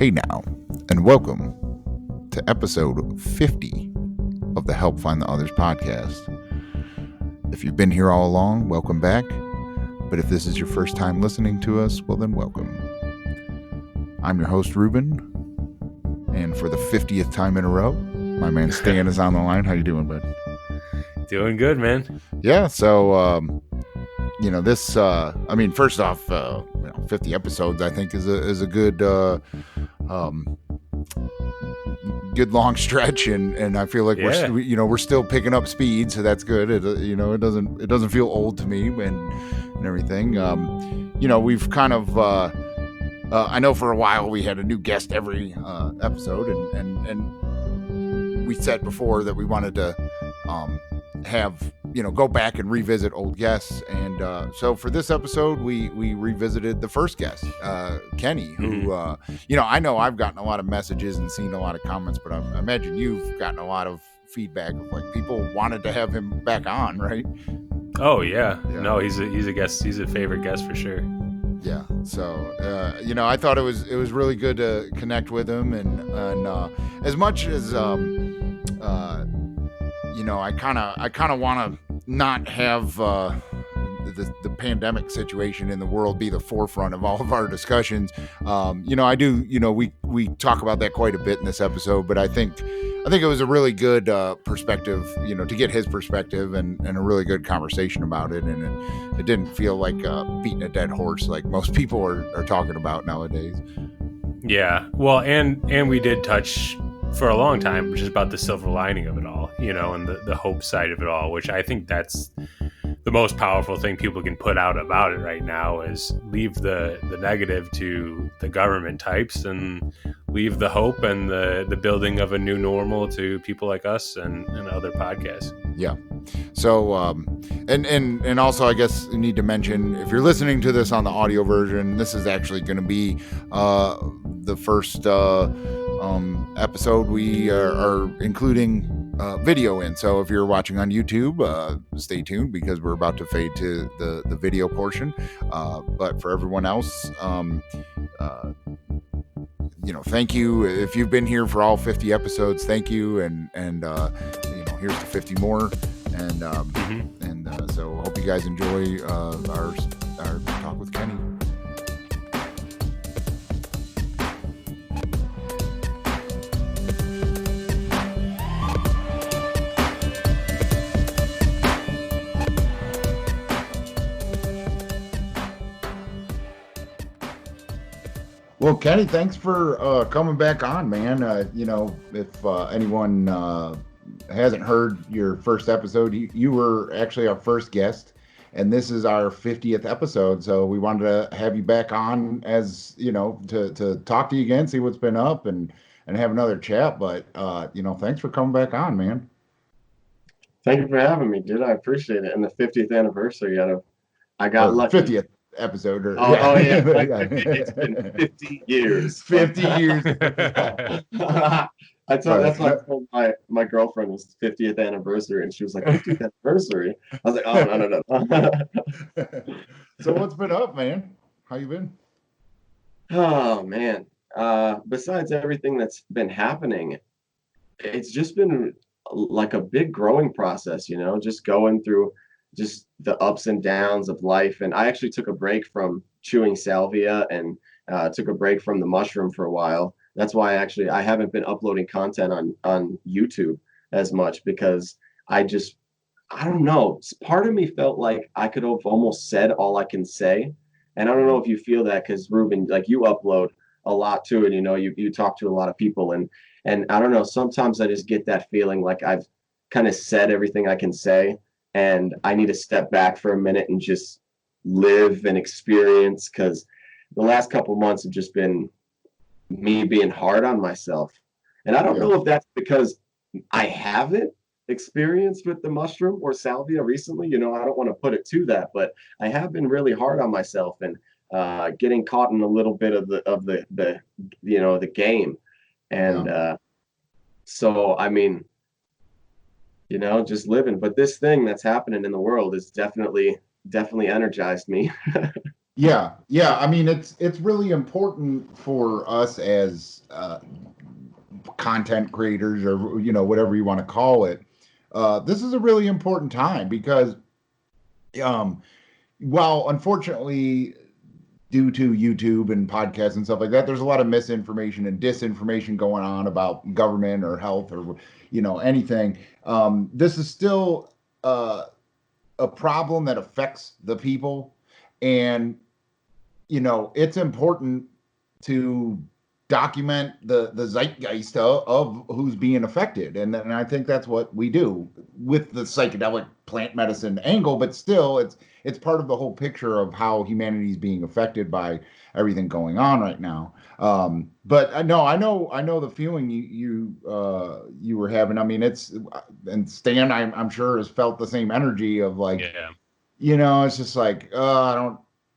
Hey now, and welcome to episode 50 of the Help Find the Others podcast. If you've been here all along, welcome back. But if this is your first time listening to us, well then welcome. I'm your host, Ruben, and for the 50th time in a row, my man Stan is on the line. How you doing, bud? Doing good, man. Yeah, so, this, first off, 50 episodes, I think is a good, good long stretch, and I feel like we're still picking up speed, so that's good. It doesn't feel old to me and everything. We've kind of, I know for a while we had a new guest every episode, and we said before that we wanted to have go back and revisit old guests, and so for this episode we revisited the first guest, Kenny, who I know I've gotten a lot of messages and seen a lot of comments, but I imagine you've gotten a lot of feedback of like people wanted to have him back on, right? Oh yeah. No, he's a guest. He's a favorite guest for sure. Yeah, so I thought it was really good to connect with him, and as much as I kind of want to not have the pandemic situation in the world be the forefront of all of our discussions. I do. We talk about that quite a bit in this episode, but I think it was a really good perspective, to get his perspective and a really good conversation about it, and it didn't feel like beating a dead horse like most people are talking about nowadays. Yeah, well, and we did touch for a long time just about the silver lining of it all, and the hope side of it all, which I think that's the most powerful thing people can put out about it right now, is leave the negative to the government types and leave the hope and the building of a new normal to people like us and other podcasts. Yeah. So, and also I guess you need to mention, if you're listening to this on the audio version, this is actually going to be the first episode we are including video in. So if you're watching on YouTube, stay tuned because we're about to fade to the video portion. But for everyone else, thank you. If you've been here for all 50 episodes, thank you. And here's to 50 more. And so hope you guys enjoy our talk with Kenny. Well, Kenny, thanks for coming back on, man. If anyone hasn't heard your first episode, you were actually our first guest, and this is our 50th episode. So we wanted to have you back on as, to talk to you again, see what's been up and have another chat. But, thanks for coming back on, man. Thank you for having me, dude. I appreciate it. And the 50th anniversary, I got lucky. 50th episode. Yeah. It's been 50 years. 50 years. That's why I told my girlfriend was 50th anniversary, and she was like, 50th anniversary? I was like, oh, no. So what's been up, man? How you been? Oh, man. Besides everything that's been happening, it's just been like a big growing process, just going through just the ups and downs of life. And I actually took a break from chewing salvia and took a break from the mushroom for a while. That's why I haven't been uploading content on YouTube as much, because I don't know. Part of me felt like I could have almost said all I can say. And I don't know if you feel that, because Ruben, like, you upload a lot too, and you talk to a lot of people, and I don't know, sometimes I just get that feeling like I've kind of said everything I can say, and I need to step back for a minute and just live and experience, because the last couple of months have just been me being hard on myself. And I don't know if that's because I haven't experienced with the mushroom or salvia recently. I don't want to put it to that, but I have been really hard on myself and getting caught in a little bit of the game. And so, I mean, just living. But this thing that's happening in the world is definitely energized me. Yeah. I mean, it's really important for us as content creators, or whatever you want to call it. This is a really important time because, um, while unfortunately, due to YouTube and podcasts and stuff like that, there's a lot of misinformation and disinformation going on about government or health or anything. This is still a problem that affects the people, and it's important to document the zeitgeist of who's being affected, and I think that's what we do with the psychedelic plant medicine angle. But still, it's part of the whole picture of how humanity is being affected by everything going on right now. But no, I know the feeling you were having. I mean, and Stan, I'm sure, has felt the same energy of like, Yeah. it's just like,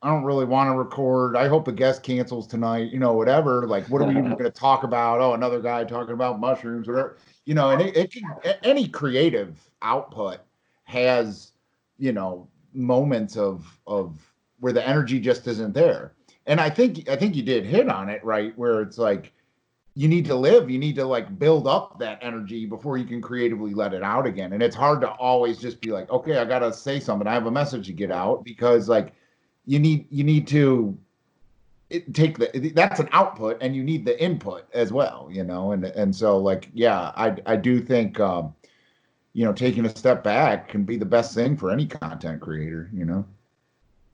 I don't really want to record. I hope the guest cancels tonight, whatever. Like, what are we even going to talk about? Oh, another guy talking about mushrooms, whatever. And it can, any creative output has, moments of where the energy just isn't there. And I think you did hit on it, right? Where it's like, you need to live, you need to like build up that energy before you can creatively let it out again. And it's hard to always just be like, okay, I gotta say something, I have a message to get out, because like you need to take that's an output, and you need the input as well, and so like, yeah, I do think, taking a step back can be the best thing for any content creator.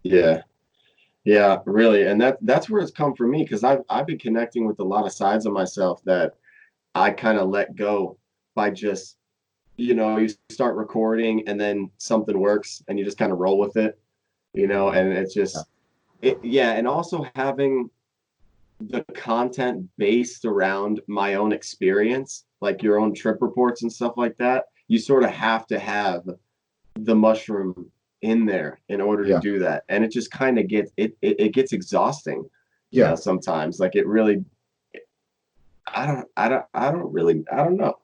Yeah. Yeah, really. And that's where it's come for me, because I've been connecting with a lot of sides of myself that I kind of let go by just, you start recording and then something works and you just kind of roll with it, and it's Yeah. just yeah, and also having the content based around my own experience, like your own trip reports and stuff like that. You sort of have to have the mushroom in there in order to Yeah. do that, and it just kind of it gets exhausting, Yeah. sometimes. Like, it really, I don't know,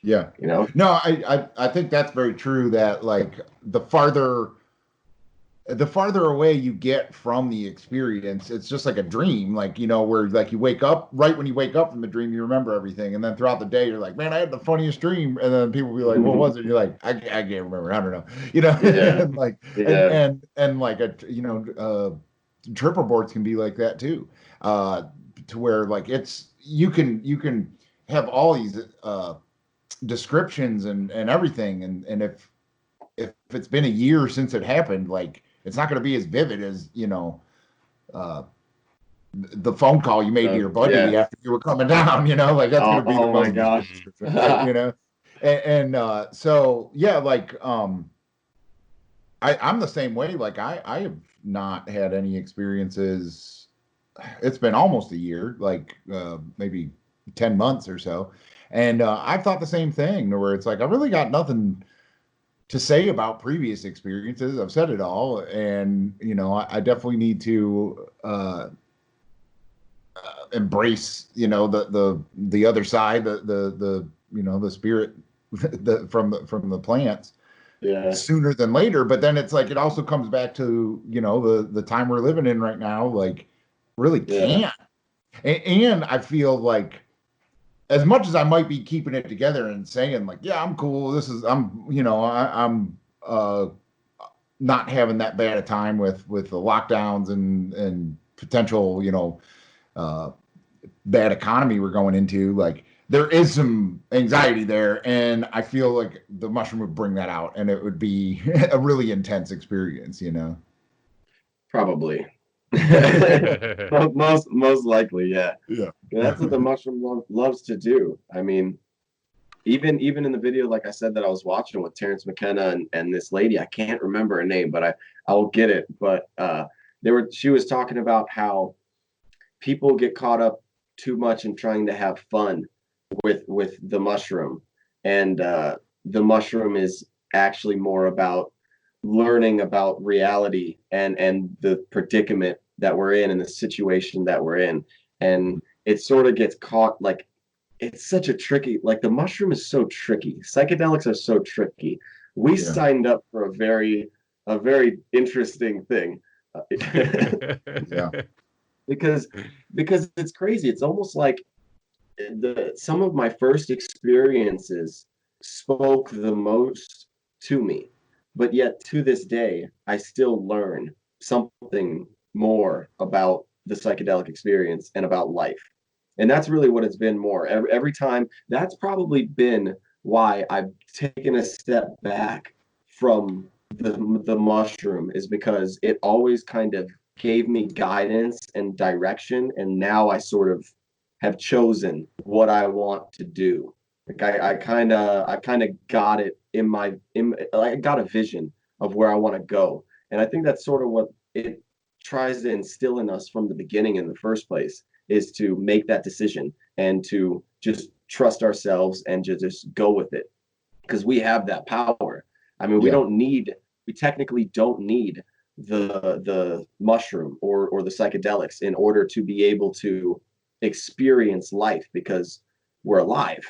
Yeah. you know No, I think that's very true, that like the farther away you get from the experience, it's just like a dream, like, where like you wake up, right when you wake up from the dream, you remember everything. And then throughout the day, you're like, man, I had the funniest dream. And then people be like, what was it? You're like, I can't remember. I don't know. yeah, And like, yeah, and like trip reports can be like that too. Uh, to where like you can have all these descriptions and everything. And if it's been a year since it happened, like, it's not going to be as vivid as uh, the phone call you made to your yeah. buddy after you were coming down. Like, that's going Oh, to be the oh my most vivid Mhm. gosh. description, right? So yeah, like, I'm the same way. Like, I have not had any experiences. It's been almost a year, like, maybe 10 months or so, and I've thought the same thing, where it's like, I really got nothing to say about previous experiences. I've said it all, and I definitely need to embrace, the other side, the spirit, from the plants, Yeah, sooner than later. But then it's like, it also comes back to, the time we're living in right now. Like, really yeah, can't. And I feel like, as much as I might be keeping it together and saying like, yeah, I'm cool, I'm not having that bad a time with the lockdowns and potential, uh, bad economy we're going into. Like, there is some anxiety there, and I feel like the mushroom would bring that out, and it would be a really intense experience. probably. Most likely, yeah. Yeah. That's what the mushroom loves to do. I mean, even in the video, like I said, that I was watching with Terrence McKenna and this lady, I can't remember her name, but I will get it. But she was talking about how people get caught up too much in trying to have fun with the mushroom, and the mushroom is actually more about learning about reality and the predicament that we're in and the situation that we're in. And it sort of gets caught, like, it's such a tricky, like, the mushroom is so tricky, psychedelics are so tricky. We Yeah. signed up for a very interesting thing. Yeah. because it's crazy. It's almost like some of my first experiences spoke the most to me, but yet to this day I still learn something more about the psychedelic experience and about life. And that's really what it's been more every time. That's probably been why I've taken a step back from the mushroom, is because it always kind of gave me guidance and direction, and now I sort of have chosen what I want to do. Like I kind of got it I got a vision of where I want to go. And I think that's sort of what it tries to instill in us from the beginning in the first place, is to make that decision and to just trust ourselves and just go with it, because we have that power. I mean, Yeah. we technically don't need the mushroom or the psychedelics in order to be able to experience life, because we're alive.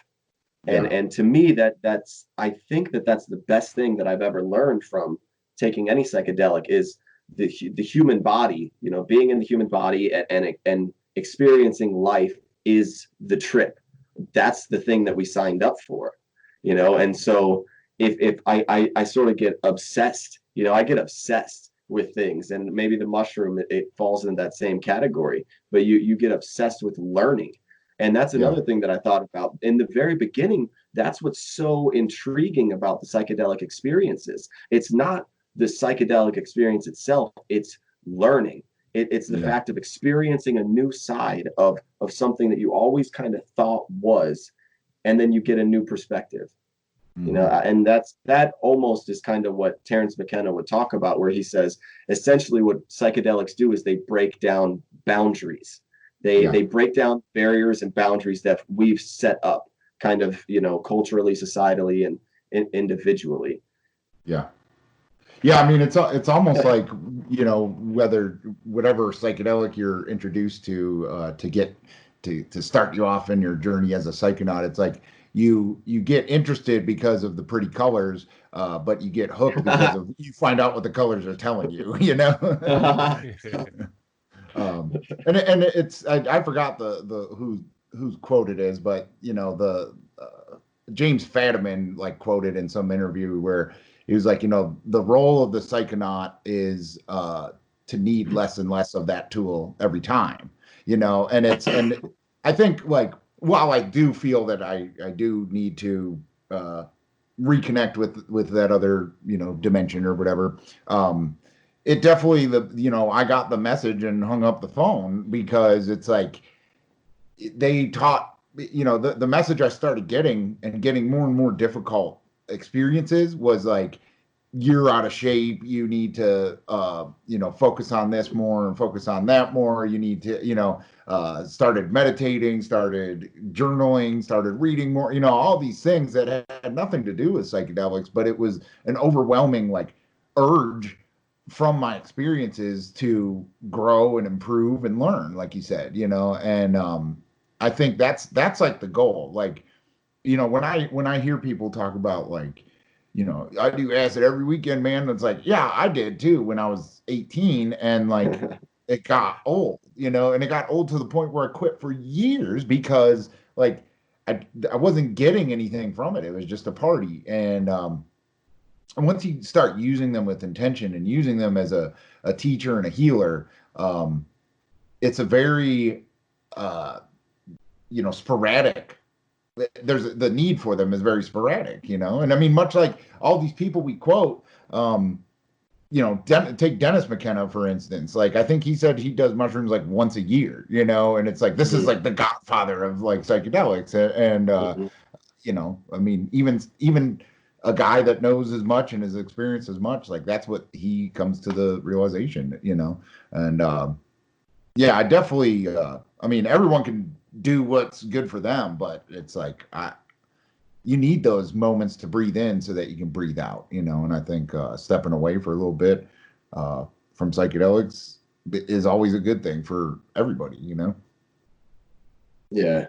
Yeah. And to me, that's I think that's the best thing that I've ever learned from taking any psychedelic, is the human body. You know, being in the human body and experiencing life is the trip. That's the thing that we signed up for, you know. And so if I sort of get obsessed, you know, I get obsessed with things, and maybe the mushroom, it falls in that same category, but you get obsessed with learning. And that's Yeah. another thing that I thought about in the very beginning. That's what's so intriguing about the psychedelic experiences. It's not the psychedelic experience itself, it's learning. It's the Yeah. fact of experiencing a new side of something that you always kind of thought was, and then you get a new perspective. You know, Mhm. and that almost is kind of what Terence McKenna would talk about, where he says essentially what psychedelics do is they break down boundaries. Yeah. They break down barriers and boundaries that we've set up, kind of, you know, culturally, societally, and individually. Yeah. Yeah, I mean, it's almost like, you know, whatever psychedelic you're introduced to get to start you off in your journey as a psychonaut, it's like you get interested because of the pretty colors, but you get hooked because of you find out what the colors are telling you, you know. um, and it's I forgot the whose quote it is, but you know the James Fadiman like quoted in some interview where he was like, you know, the role of the psychonaut is to need less and less of that tool every time, you know, and I think like while I do feel that I do need to reconnect with that other, you know, dimension or whatever. It definitely you know, I got the message and hung up the phone because it's like they taught, you know, the message I started getting and getting more and more difficult experiences was like, you're out of shape, you need to you know, focus on this more and focus on that more, you need to, you know, started meditating, started journaling, started reading more, you know, all these things that had nothing to do with psychedelics, but it was an overwhelming like urge from my experiences to grow and improve and learn, like you said, you know. And I think that's like the goal. Like, you know, when I hear people talk about like, you know, I do acid every weekend, man. It's like, yeah, I did too when I was 18, and like it got old, you know, and it got old to the point where I quit for years because like I wasn't getting anything from it. It was just a party. And once you start using them with intention and using them as a teacher and a healer, it's a very uh, you know, sporadic. There's the need for them is very sporadic, you know. And I mean, much like all these people we quote, you know, take Dennis McKenna for instance. Like I think he said he does mushrooms like once a year, you know, and it's like this is Mhm, like the godfather of like psychedelics, and mhm. you know, I mean, even a guy that knows as much and has experienced as much, like that's what he comes to the realization, you know. And yeah, I definitely. I mean, everyone can do what's good for them, but it's like you need those moments to breathe in so that you can breathe out, you know. And I think stepping away for a little bit from psychedelics is always a good thing for everybody, you know. Yeah,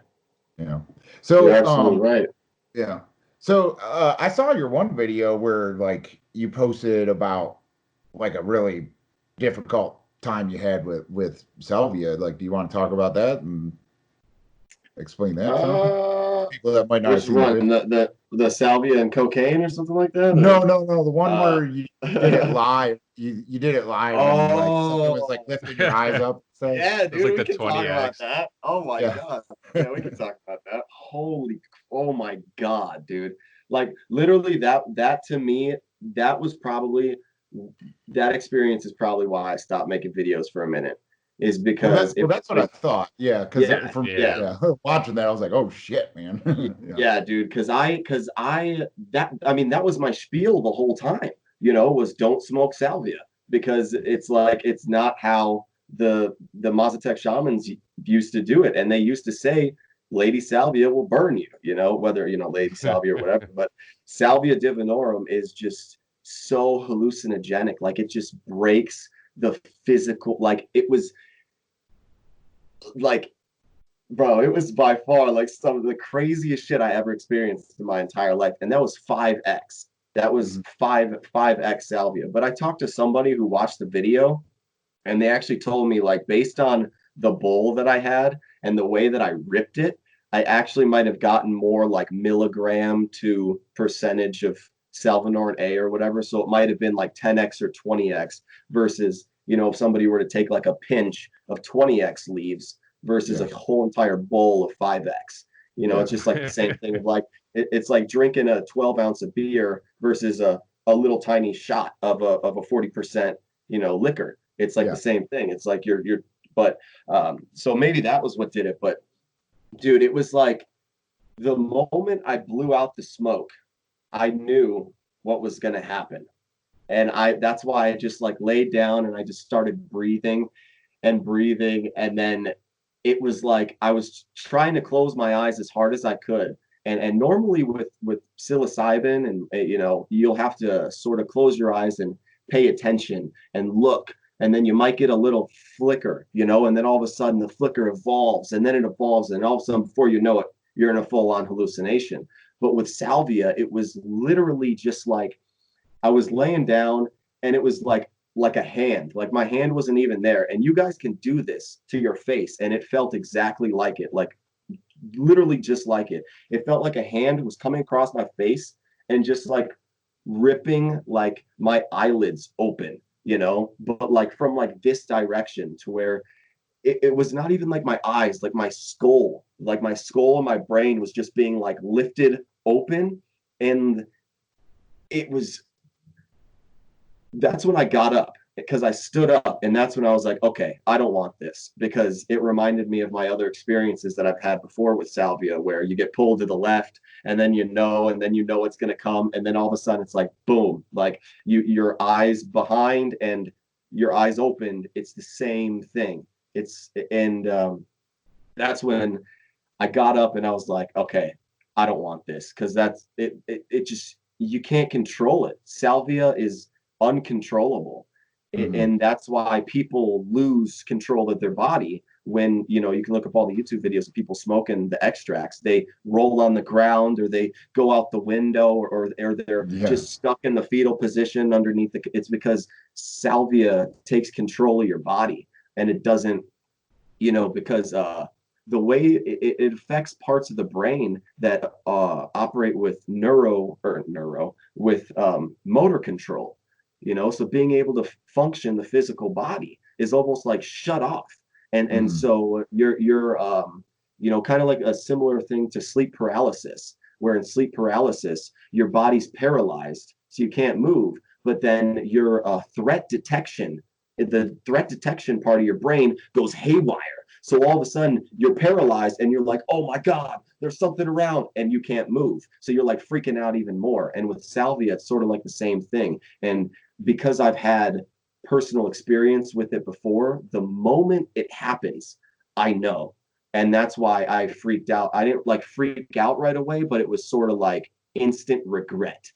You know. you're So absolutely right. yeah. So I saw your one video where like you posted about like a really difficult time you had with Salvia. Like, do you want to talk about that and explain that to people that might not have Which seen one? it? The salvia and cocaine or something like that? No, Or no, no. The one where you did it live. You did it live, and like something was like Oh, lifting your eyes up. Say, yeah, It's like dude, we the can talk about 20x. that. Oh my yeah, God. Yeah, we can talk about that. Oh my God, dude. Like literally that to me, that was probably that experience is probably why I stopped making videos for a minute. Is because it that's what I thought. Yeah, because yeah, from yeah. Yeah. yeah watching that, I was like, oh shit, man. Yeah, Yeah, dude, because I that I mean that was my spiel the whole time, was don't smoke salvia because it's like it's not how the Mazatec shamans used to do it, and they used to say Lady Salvia will burn you, whether Lady Salvia or whatever, but Salvia Divinorum is just so hallucinogenic, like it just breaks the physical, like it was like bro, it was by far like some of the craziest shit I ever experienced in my entire life. And that was 5X. That was Mhm. 5X salvia. But I talked to somebody who watched the video and they actually told me, like, based on the bowl that I had and the way that I ripped it, I actually might have gotten more like milligram to percentage of salvinorin A or whatever. So it might have been like 10X or 20X versus, if somebody were to take like a pinch of 20X leaves versus Yeah, a whole entire bowl of 5X. yeah, It's just like the same thing of like, it's like drinking a 12 ounce of beer versus a little tiny shot of a 40%, liquor. It's like the yeah. same thing. It's like but so maybe that was what did it. But dude, it was like the moment I blew out the smoke, I knew what was going to happen. And that's why I just like laid down and I just started breathing and breathing. And then it was like I was trying to close my eyes as hard as I could. And normally with psilocybin and you'll have to sort of close your eyes and pay attention and look, and then you might get a little flicker, and then all of a sudden the flicker evolves and then it evolves and all of a sudden before you know it, you're in a full-on hallucination. But with salvia, it was literally just like I was laying down and it was like a hand, like my hand wasn't even there. And you guys can do this to your face, and it felt exactly like it, like literally just like it. It felt like a hand was coming across my face and just like ripping like my eyelids open, but like from like this direction to where it was not even like my eyes, like my skull and my brain was just being like lifted open. And it was that's when I got up because I stood up, and that's when I was like, okay, I don't want this, because it reminded me of my other experiences that I've had before with salvia, where you get pulled to the left and then it's going to come, and then all of a sudden it's like boom, like your eyes behind and your eyes opened, it's the same thing. That's when I got up and I was like, okay, I don't want this, because that's it just you can't control it. Salvia is uncontrollable. Mhm. And that's why people lose control of their body when you can look up all the YouTube videos of people smoking the extracts. They roll on the ground or they go out the window, or they're Yeah, just stuck in the fetal position underneath it's because salvia takes control of your body, and it doesn't, because the way it affects parts of the brain that operate with motor control. So being able to function the physical body is almost like shut off. And mhm. so you're kind of like a similar thing to sleep paralysis, where in sleep paralysis your body's paralyzed so you can't move, but then your the threat detection part of your brain goes haywire. So all of a sudden you're paralyzed and you're like, oh my God, there's something around, and you can't move. So you're like freaking out even more. And with salvia, it's sort of like the same thing. And because I've had personal experience with it before, the moment it happens, I know. And that's why I freaked out. I didn't like freak out right away, but it was sort of like instant regret.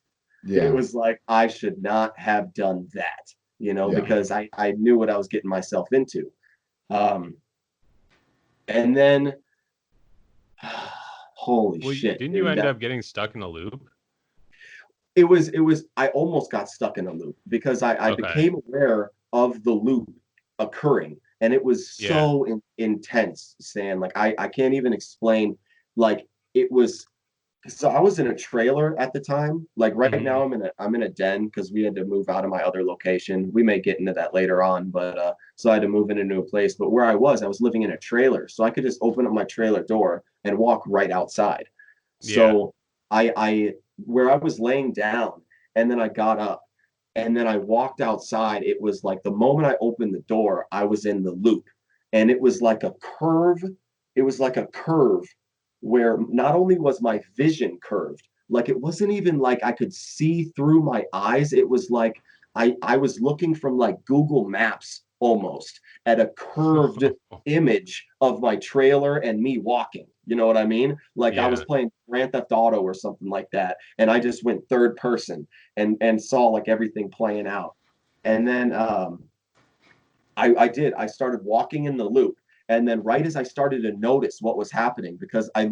It Yeah, was like I should not have done that, yeah. because I knew what I was getting myself into. Um, and then, holy Well, shit, didn't you dude, end up getting stuck in a loop? it was I almost got stuck in a loop because I Okay. became aware of the loop occurring, and it was so intense, Stan. Like I can't even explain. Like it was. So I was in a trailer at the time. Like right now I'm in a den because we had to move out of my other location. We may get into that later on, but so I had to move in a new place. But where I was living in a trailer. So I could just open up my trailer door and walk right outside. So I where I was laying down, and then I got up and then I walked outside. It was like the moment I opened the door, I was in the loop. And it was like a curve. It was like a curve where not only was my vision curved, like it wasn't even like I could see through my eyes. It was like I was looking from like Google Maps almost at a curved image of my trailer and me walking. You know what I mean? Like I was playing Grand Theft Auto or something like that, and I just went third person and saw like everything playing out. And then I started walking in the loop. And then right as I started to notice what was happening, because I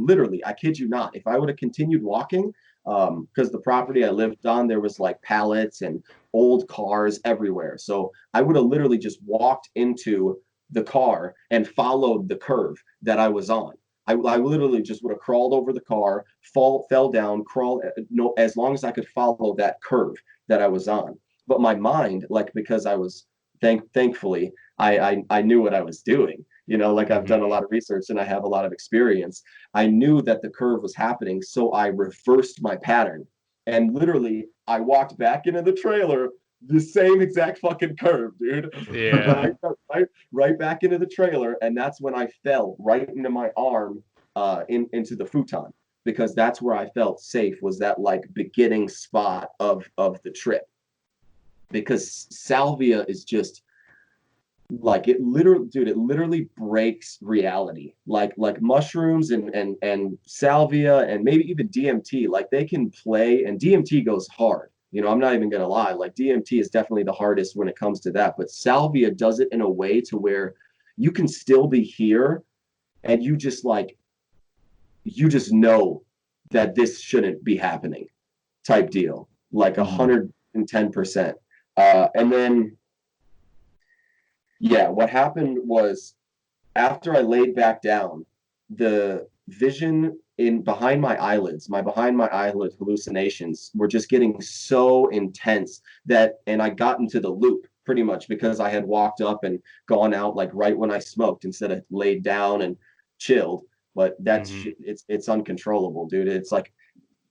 kid you not, if I would have continued walking, because the property I lived on, there was like pallets and old cars everywhere. So I would have literally just walked into the car and followed the curve that I was on. I literally just would have crawled over the car, fell down, crawled, no, as long as I could follow that curve that I was on. But my mind, like, because I was, thankfully, I knew what I was doing. You know, like I've done a lot of research and I have a lot of experience. I knew that the curve was happening, so I reversed my pattern. And literally, I walked back into the trailer, the same exact fucking curve, dude. Yeah. right back into the trailer. And that's when I fell right into my arm into the futon, because that's where I felt safe, was that like beginning spot of the trip. Because salvia is just, like it literally breaks reality. Like mushrooms and salvia and maybe even DMT, like they can play, and DMT goes hard. You know, I'm not even gonna lie, like DMT is definitely the hardest when it comes to that, but salvia does it in a way to where you can still be here and you just know that this shouldn't be happening, type deal, like 110%. And then what happened was, after I laid back down, the vision behind my eyelids, my behind my eyelid hallucinations were just getting so intense and I got into the loop pretty much because I had walked up and gone out like right when I smoked instead of laid down and chilled. But it's uncontrollable, dude. It's like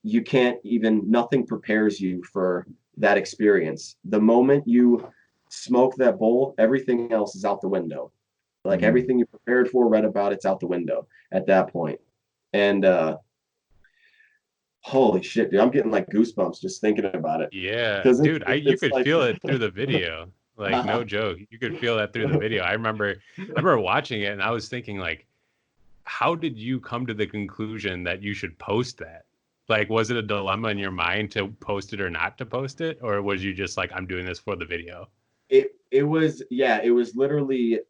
you can't even, nothing prepares you for that experience. The moment you smoke that bowl, everything else is out the window. Like everything you prepared for, read about, it's out the window at that point. And holy shit, dude, I'm getting like goosebumps just thinking about it. Yeah, dude, you could like... feel it through the video. Like no joke, you could feel that through the video. I remember watching it and I was thinking like, how did you come to the conclusion that you should post that? Like, was it a dilemma in your mind to post it or not to post it? Or was you just like, I'm doing this for the video? It was literally,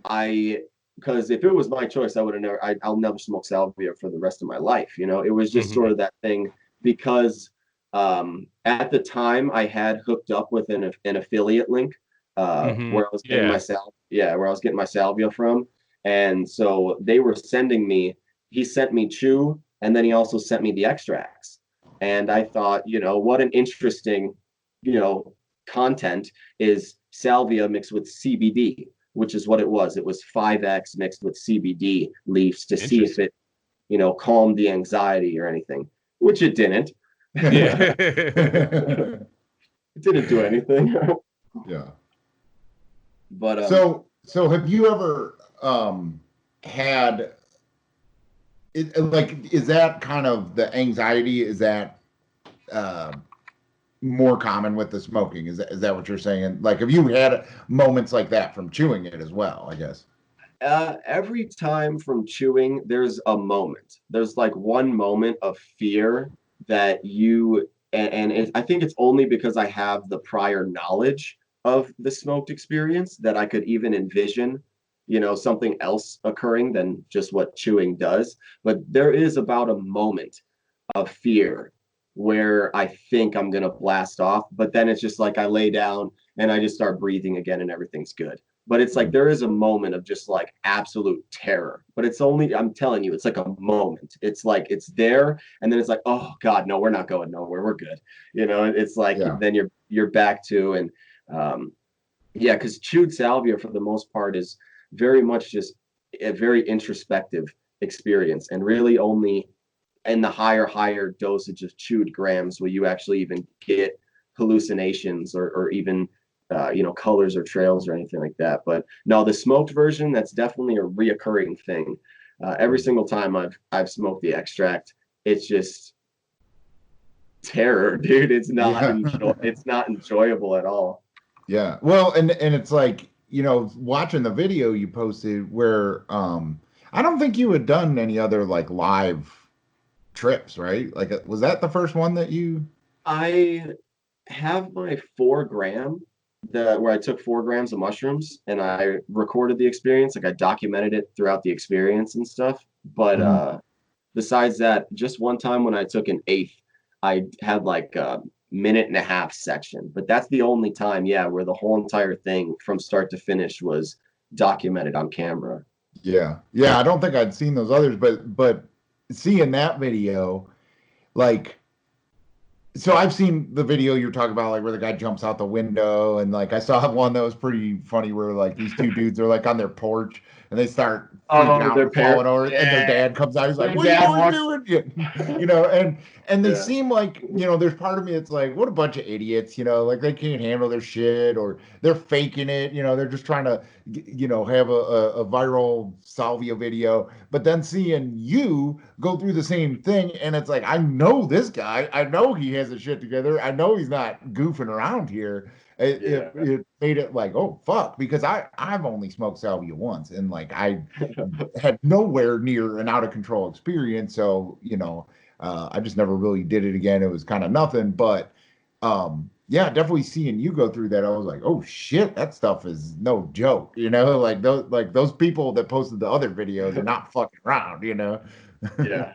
because if it was my choice, I would have never, I'll never smoke salvia for the rest of my life. You know, it was just sort of that thing, because at the time I had hooked up with an affiliate link where I was getting where I was getting my salvia from. And so they were sending me, he sent me chew, and then he also sent me the extracts. And I thought, you know, what an interesting, you know, content is salvia mixed with CBD, which is what it was. It was 5X mixed with CBD leaves to see if it, you know, calmed the anxiety or anything, which it didn't. Yeah. It didn't do anything. Yeah. But so have you ever had it, like, is that kind of the anxiety, is that more common with the smoking? Is that what you're saying? Like, have you had moments like that from chewing it as well, I guess? Every time from chewing, there's a moment. There's like one moment of fear that I think it's only because I have the prior knowledge of the smoked experience that I could even envision, you know, something else occurring than just what chewing does. But there is about a moment of fear where I think I'm gonna blast off, but then it's just like I lay down and I just start breathing again and everything's good. But it's like there is a moment of just like absolute terror. But it's only, I'm telling you, it's like a moment. It's like it's there, and then it's like, oh God, no, we're not going nowhere. We're good. It's like then you're back to and yeah, because chewed salvia for the most part is very much just a very introspective experience, and really only in the higher dosage of chewed grams will you actually even get hallucinations or even colors or trails or anything like that. But no, the smoked version, that's definitely a reoccurring thing. Every single time I've smoked the extract, it's just terror, dude. It's not it's not enjoyable at all. Yeah. Well, and it's like, watching the video you posted where I don't think you had done any other like live trips, right? Like was that the first one that you I have my 4 gram where I took 4 grams of mushrooms and I recorded the experience. Like I documented it throughout the experience and stuff. But besides that, just one time when I took an eighth, I had like a minute and a half section. But that's the only time, where the whole entire thing from start to finish was documented on camera. Yeah. I don't think I'd seen those others, but seeing that video, like, so I've seen the video you're talking about, like where the guy jumps out the window, and like I saw one that was pretty funny where like these two dudes are like on their porch and they start freaking out and falling over, and their dad comes out. He's like, "What are you doing?" And they seem like, there's part of me that's like, what a bunch of idiots, like they can't handle their shit or they're faking it, they're just trying to, have a viral salvia video. But then seeing you go through the same thing, and it's like, I know this guy, I know he has his shit together, I know he's not goofing around here. It made it like, oh fuck, because I've only smoked salvia once, and like I had nowhere near an out of control experience, so I just never really did it again. It was kind of nothing, but definitely seeing you go through that, I was like, oh shit, that stuff is no joke, like those people that posted the other videos are not fucking around, Yeah.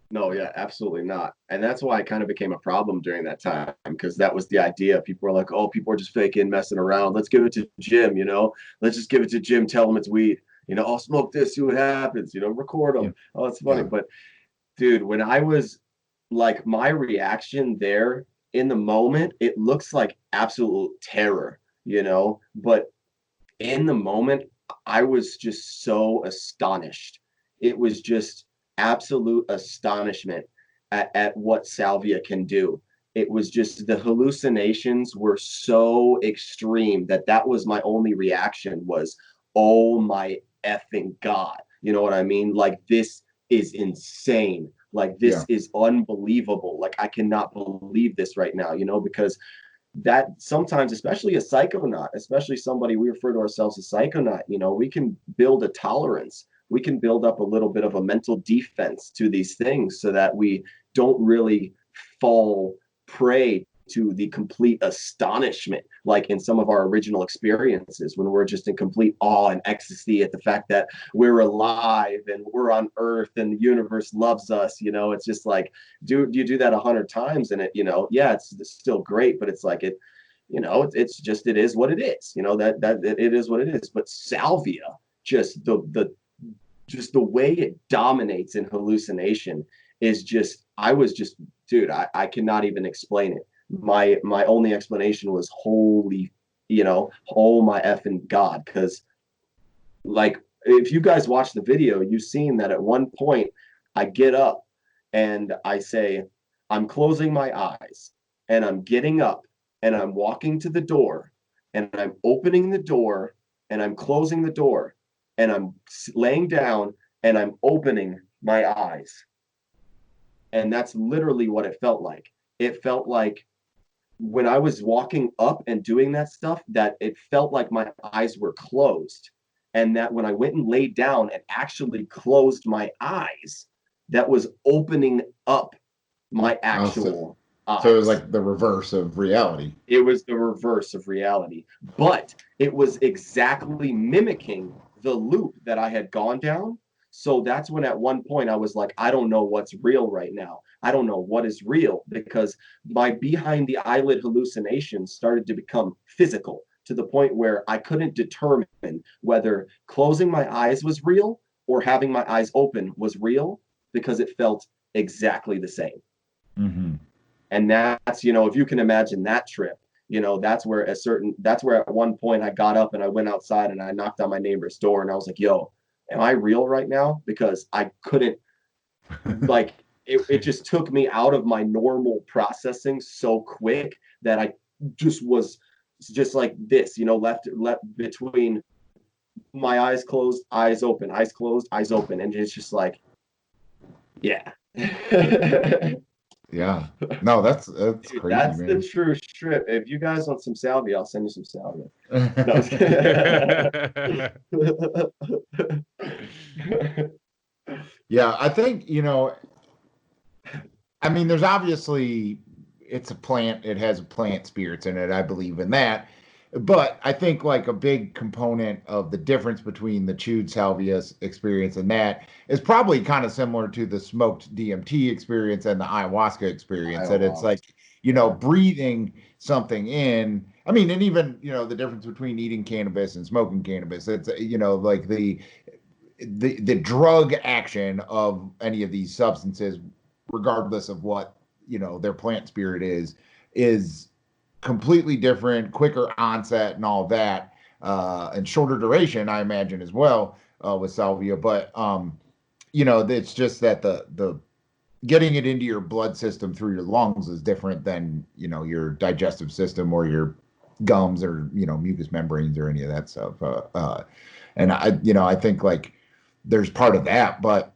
No, yeah, absolutely not. And that's why it kind of became a problem during that time, because that was the idea. People were like, oh, people are just faking, messing around. Let's give it to Jim, let's just give it to Jim, tell him it's weed, I'll smoke this, see what happens, record them. Yeah. Oh, it's funny. Yeah. But dude, when I was like, my reaction there in the moment, it looks like absolute terror, but in the moment, I was just so astonished. It was just absolute astonishment at what salvia can do. It was just the hallucinations were so extreme that was my only reaction was, oh my effing God. You know what I mean? Like, this is insane. Like, this is unbelievable. Like, I cannot believe this right now, because that sometimes, especially a psychonaut, especially somebody, we refer to ourselves as psychonaut, we can build a tolerance. We can build up a little bit of a mental defense to these things so that we don't really fall prey to the complete astonishment, like in some of our original experiences when we're just in complete awe and ecstasy at the fact that we're alive and we're on Earth and the universe loves us. It's just like, dude, you do that 100 times and it, it's still great, but it's like it is what it is. That it is what it is. But salvia, just the way it dominates in hallucination is just, dude, I cannot even explain it. My only explanation was holy, oh my effing God. Because like, if you guys watch the video, you've seen that at one point I get up and I say, I'm closing my eyes and I'm getting up and I'm walking to the door and I'm opening the door and I'm closing the door and I'm laying down and I'm opening my eyes. And that's literally what it felt like. It felt like when I was walking up and doing that stuff, that it felt like my eyes were closed. And that when I went and laid down and actually closed my eyes, that was opening up my actual eyes. So it was like the reverse of reality. It was the reverse of reality. But it was exactly mimicking the loop that I had gone down. So that's when at one point I was like, I don't know what's real right now. I don't know what is real, because my behind the eyelid hallucinations started to become physical. to the point where I couldn't determine whether closing my eyes was real or having my eyes open was real, because it felt exactly the same. Mm-hmm. And that's, if you can imagine that trip, that's where at one point I got up and I went outside and I knocked on my neighbor's door and I was like, yo, am I real right now? Because I couldn't, like, it just took me out of my normal processing so quick that I just was just like this, left between my eyes closed, eyes open, eyes closed, eyes open. And it's just like, yeah. Yeah. No, that's Dude, crazy, that's man. the true trip. If you guys want some salvia, I'll send you some salvia. Yeah, I think, I mean, there's obviously, it's a plant, it has plant spirits in it. I believe in that. But I think like a big component of the difference between the chewed salvia experience and that is probably kind of similar to the smoked DMT experience and the ayahuasca experience. That it's like, breathing something in. I mean, and even, the difference between eating cannabis and smoking cannabis. It's, like the drug action of any of these substances, regardless of what, their plant spirit is completely different, quicker onset and all of that, and shorter duration, I imagine, as well, with salvia. But it's just that the getting it into your blood system through your lungs is different than your digestive system or your gums or mucous membranes or any of that stuff. And I think like there's part of that, but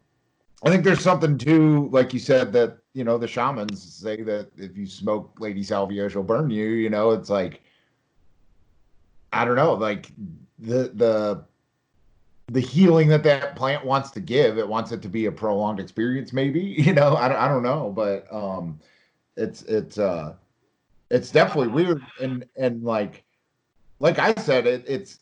I think there's something too, like you said, that the shamans say that if you smoke Lady Salvia, she'll burn you. It's like, I don't know, like the healing that plant wants to give. It wants it to be a prolonged experience, maybe. I don't know, but it's definitely weird, and like I said, it's.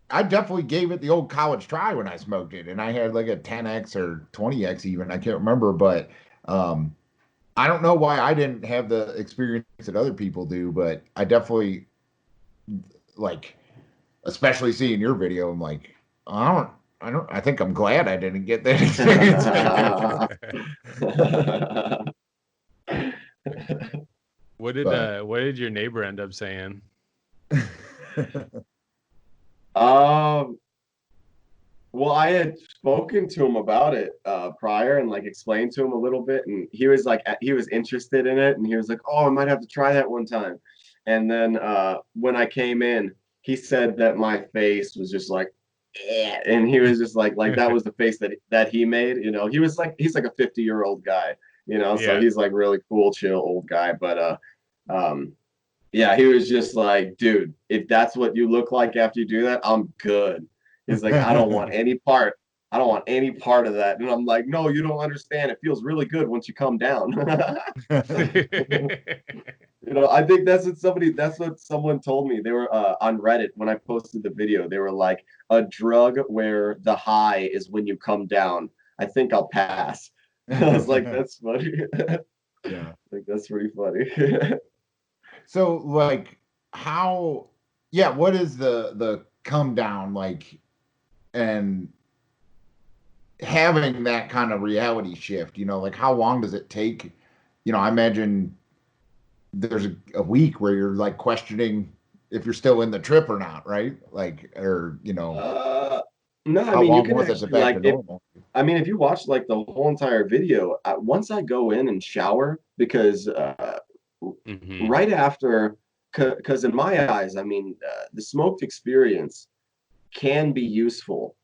I definitely gave it the old college try when I smoked it, and I had like a 10x or 20x even. I can't remember, but I don't know why I didn't have the experience that other people do, but I definitely like, especially seeing your video. I'm like, I think I'm glad I didn't get that experience. What did your neighbor end up saying? Well, I had spoken to him about it prior and like explained to him a little bit, and he was interested in it, and he was like, "Oh, I might have to try that one time." And then when I came in, he said that my face was just like, eh, and he was just like that was the face that he made. He's like a 50-year-old guy, so he's like really cool, chill old guy, but yeah, he was just like, dude, if that's what you look like after you do that, I'm good. He's like, I don't want any part. I don't want any part of that. And I'm like, no, you don't understand. It feels really good once you come down. I think that's what someone told me. They were on Reddit when I posted the video. They were like, a drug where the high is when you come down. I think I'll pass. I was like, that's funny. Yeah. Like, that's pretty funny. So like what is the come down like, and having that kind of reality shift, like how long does it take? I imagine there's a week where you're like questioning if you're still in the trip or not, right? Like, or no, I how mean, you long can was it actually back to normal? if you watch like the whole entire video, once I go in and shower, because right after, because in my eyes, I mean, the smoked experience can be useful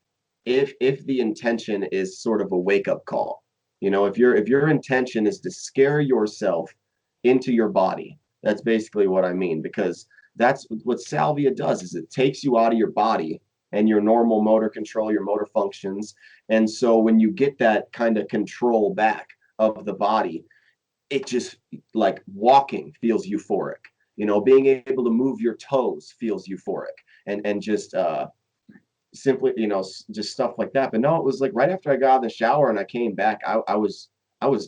if the intention is sort of a wake up call. If your intention is to scare yourself into your body, that's basically what I mean, because that's what salvia does, is it takes you out of your body and your normal motor control, your motor functions. And so when you get that kind of control back of the body, it just, like, walking feels euphoric. Being able to move your toes feels euphoric, and just simply, just stuff like that. But no, it was like right after I got out of the shower and I came back, I was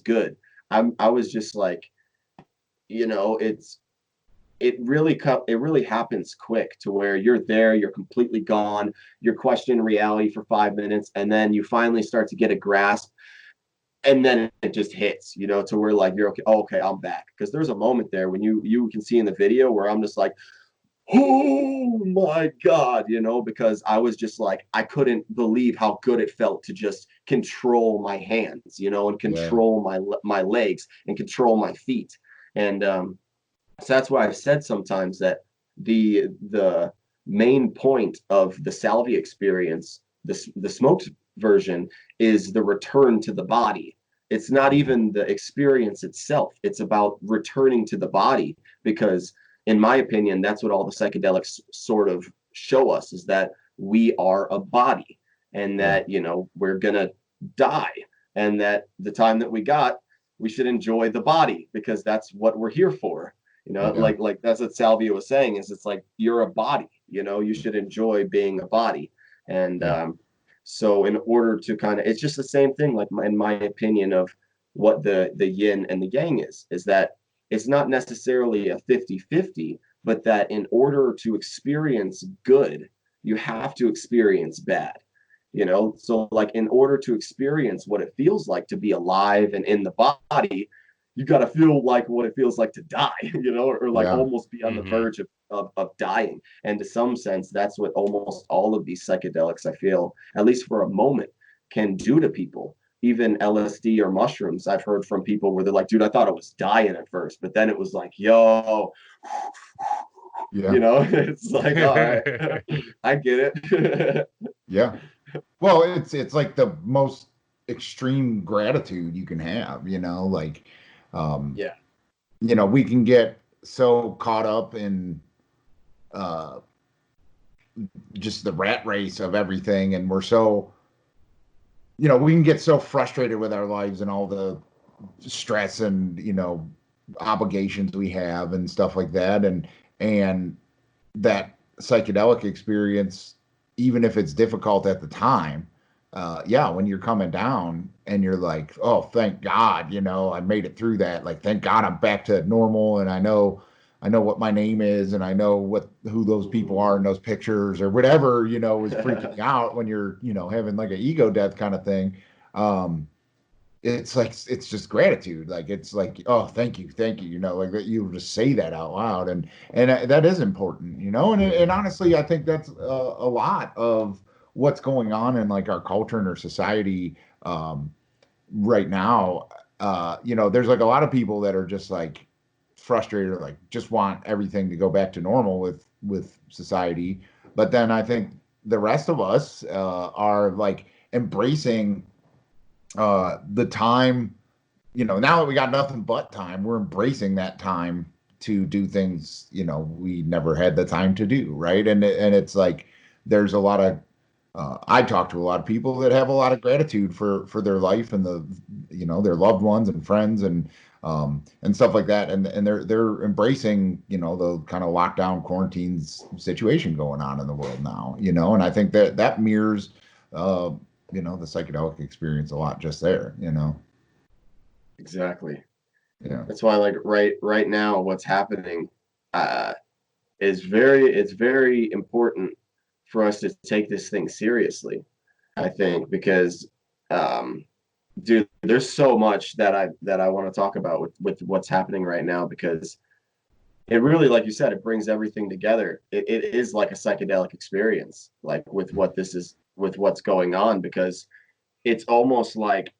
good. I was just like, it's it really happens quick to where you're there, you're completely gone, you're questioning reality for 5 minutes, and then you finally start to get a grasp, and then it just hits, to where like you're okay. Oh, okay, I'm back. Because there's a moment there when you can see in the video where I'm just like, oh my God, because I was just like, I couldn't believe how good it felt to just control my hands, and Yeah. control my legs and control my feet. And so that's why I've said sometimes that the main point of the salvia experience, the smoked version, is the return to the body. It's not even the experience itself. It's about returning to the body, because in my opinion, that's what all the psychedelics sort of show us, is that we are a body, and Yeah. that, we're gonna die, and that the time that we got, we should enjoy the body, because that's what we're here for. Yeah. Like that's what Salvia was saying, is it's like you're a body, you should enjoy being a body. And Yeah. so in order to kind of, it's just the same thing, like in my opinion, of what the yin and the yang is that it's not necessarily a 50-50, but that in order to experience good, you have to experience bad. So like in order to experience what it feels like to be alive and in the body, you got to feel like what it feels like to die, or like Yeah. almost be on the Mm-hmm. verge of dying. And to some sense, that's what almost all of these psychedelics, I feel, at least for a moment, can do to people. Even LSD or mushrooms, I've heard from people where they're like, dude, I thought I was dying at first, but then it was like, yo, Yeah. it's like, all right, I get it. Yeah. Well, it's like the most extreme gratitude you can have, like um, Yeah. we can get so caught up in uh just the rat race of everything, and we're so, we can get so frustrated with our lives and all the stress and, obligations we have and stuff like that. And that psychedelic experience, even if it's difficult at the time, yeah, when you're coming down and you're like, oh, thank God, I made it through that. Like, thank God I'm back to normal, and I know what my name is, and I know who those people are in those pictures or whatever, is freaking out when you're, having like an ego death kind of thing. Um, it's like, it's just gratitude. Like, it's like, oh, thank you, like that you just say that out loud. And that is important, and honestly, I think that's a lot of what's going on in like our culture and our society right now. There's like a lot of people that are just like frustrated, or like just want everything to go back to normal with society. But then I think the rest of us are like embracing the time, now that we got nothing but time, we're embracing that time to do things, we never had the time to do, right? And it's like there's a lot of I talk to a lot of people that have a lot of gratitude for their life and their loved ones and friends and stuff like that, and they're embracing, the kind of lockdown quarantines situation going on in the world now, and I think that mirrors uh, the psychedelic experience a lot just there. Exactly. Yeah. That's why, like, right now, what's happening uh it's very important for us to take this thing seriously, I think, because um dude, there's so much that I want to talk about with what's happening right now, because it really, like you said, it brings everything together. It is like a psychedelic experience, like with what's going on, because it's almost like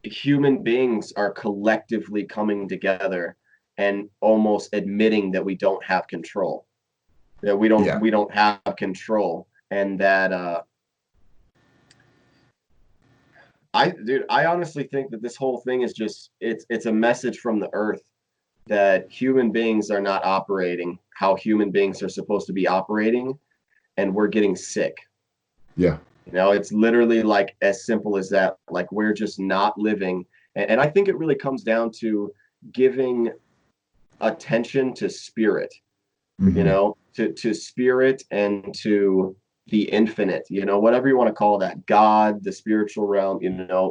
human beings are collectively coming together and almost admitting that we don't have control, that we don't Yeah. we don't have control, and that I honestly think that this whole thing is just, it's a message from the earth that human beings are not operating how human beings are supposed to be operating, and we're getting sick. Yeah. It's literally like as simple as that. Like, we're just not living. And I think it really comes down to giving attention to spirit, Hmm. to spirit, and to the infinite, whatever you want to call that, God, the spiritual realm,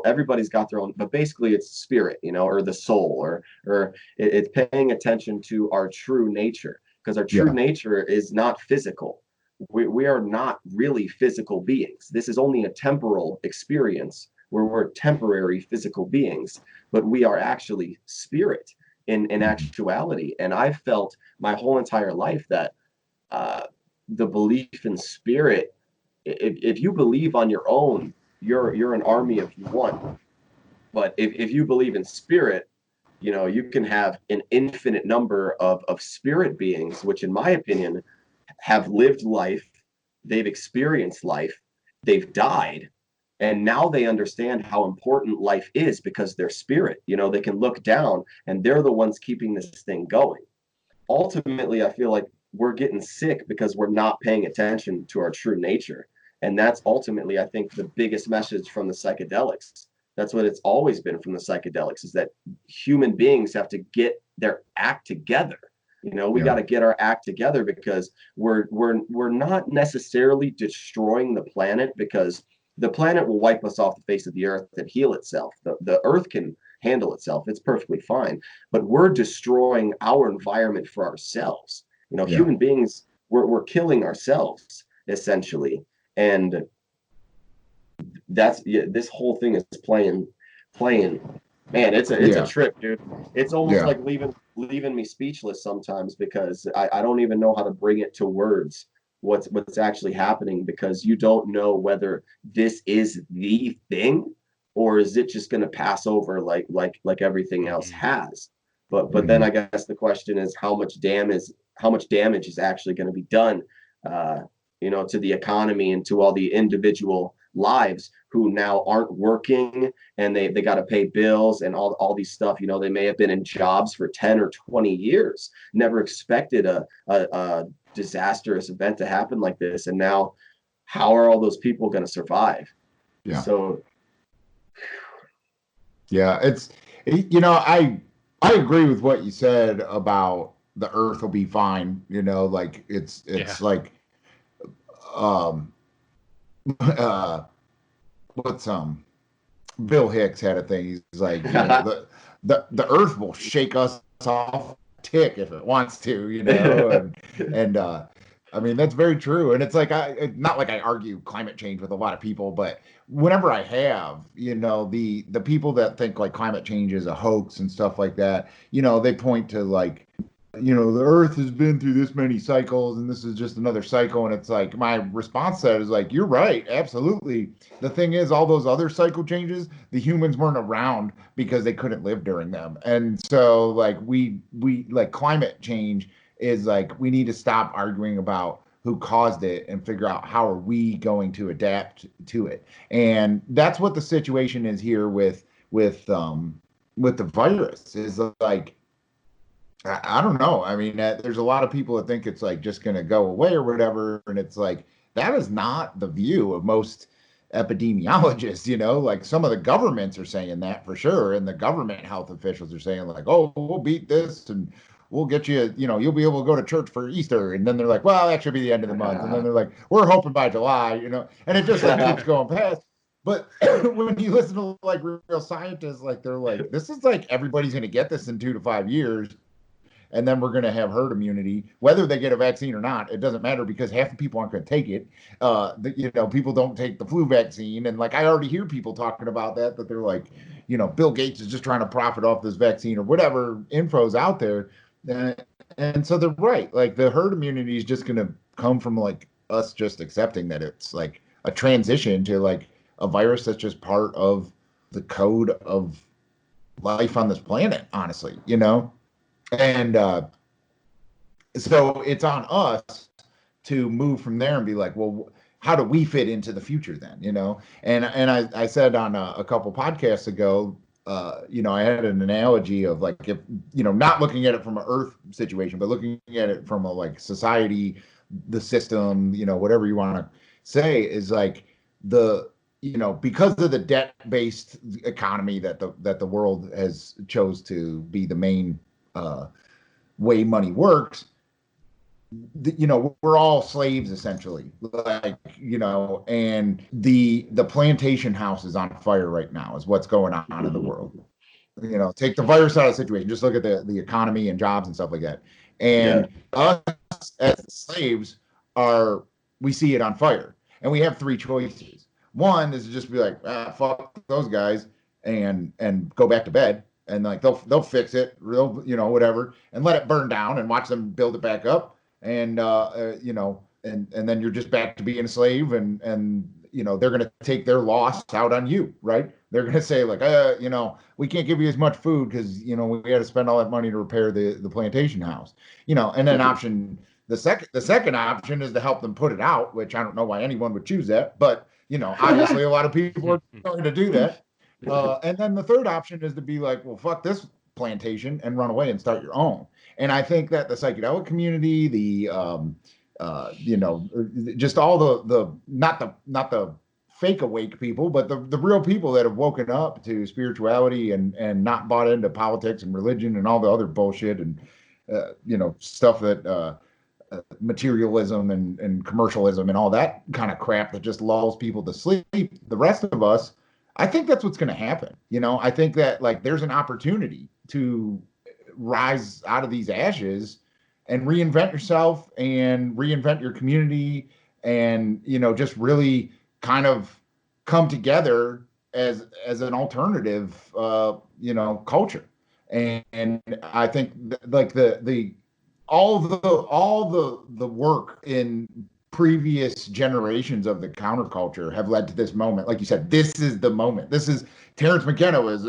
everybody's got their own, but basically it's spirit, or the soul, or it's paying attention to our true nature, because our true nature is not physical. We are not really physical beings. This is only a temporal experience where we're temporary physical beings, but we are actually spirit in actuality. And I've felt my whole entire life that the belief in spirit, if you believe on your own, you're an army of one. But if you believe in spirit, you can have an infinite number of spirit beings, which in my opinion have lived life, they've experienced life, they've died, and now they understand how important life is because they're spirit. They can look down and they're the ones keeping this thing going. Ultimately, I feel like we're getting sick because we're not paying attention to our true nature. And that's ultimately, I think, the biggest message from the psychedelics. That's what it's always been from the psychedelics, is that human beings have to get their act together. We got to get our act together, because we're not necessarily destroying the planet, because the planet will wipe us off the face of the earth and heal itself. The earth can handle itself. It's perfectly fine. But we're destroying our environment for ourselves. Human beings, we're killing ourselves, essentially. And this whole thing is playing. Man, it's a trip, dude. It's almost like leaving me speechless sometimes, because I don't even know how to bring it to words what's actually happening, because you don't know whether this is the thing, or is it just going to pass over like everything else has. But then I guess the question is, how much damage is actually going to be done to the economy and to all the individual lives who now aren't working, and they got to pay bills and all these stuff. They may have been in jobs for 10 or 20 years, never expected a disastrous event to happen like this, and now how are all those people going to survive? So I agree with what you said about the earth will be fine, like it's like what's Bill Hicks had a thing. He's like, the earth will shake us off tick if it wants to, and I mean, that's very true. And it's like, not like I argue climate change with a lot of people, but whenever I have, the people that think like climate change is a hoax and stuff like that, they point to like, the earth has been through this many cycles and this is just another cycle. And it's like, my response to that is like, you're right. Absolutely. The thing is, all those other cycle changes, the humans weren't around because they couldn't live during them. And so like, we like climate change is like, we need to stop arguing about who caused it and figure out how are we going to adapt to it. And that's what the situation is here with the virus, is like, I don't know. I mean, there's a lot of people that think it's like just going to go away or whatever. And it's like, that is not the view of most epidemiologists, like some of the governments are saying that for sure. And the government health officials are saying like, oh, we'll beat this and we'll get you, you'll be able to go to church for Easter. And then they're like, well, that should be the end of the month. And then they're like, we're hoping by July, and it just like keeps going past. But when you listen to like real scientists, like they're like, this is like, everybody's going to get this in 2 to 5 years. And then we're going to have herd immunity, whether they get a vaccine or not. It doesn't matter, because half the people aren't going to take it. People don't take the flu vaccine. And like, I already hear people talking about that they're like, Bill Gates is just trying to profit off this vaccine or whatever info's out there. And so they're right. Like the herd immunity is just going to come from like us just accepting that it's like a transition to like a virus that's just part of the code of life on this planet, honestly, And so it's on us to move from there and be like, well, how do we fit into the future then? And I said on a couple podcasts ago, I had an analogy of like, if, not looking at it from an earth situation, but looking at it from a like society, the system, whatever you want to say, is like because of the debt-based economy that the world has chose to be the main way money works, we're all slaves essentially, like, and the plantation house is on fire right now is what's going on in the world. Take the virus out of the situation, just look at the economy and jobs and stuff like that. And us as slaves we see it on fire, and we have three choices. One is to just be like, fuck those guys, and go back to bed, and like they'll fix it, real, whatever, and let it burn down and watch them build it back up, and and then you're just back to being a slave, and they're gonna take their loss out on you, right? They're gonna say like, we can't give you as much food because we had to spend all that money to repair the plantation house, and then the second option is to help them put it out, which I don't know why anyone would choose that, but obviously a lot of people are going to do that. And then the third option is to be like, well, fuck this plantation and run away and start your own. And I think that the psychedelic community, just all the not the fake awake people, but the real people that have woken up to spirituality and not bought into politics and religion and all the other bullshit and stuff that materialism and commercialism and all that kind of crap that just lulls people to sleep. The rest of us, I think that's what's going to happen. I think that like there's an opportunity to rise out of these ashes and reinvent yourself and reinvent your community and just really kind of come together as an alternative culture. And I think like all the work in previous generations of the counterculture have led to this moment. Like you said, this is the moment. This is Terrence McKenna was,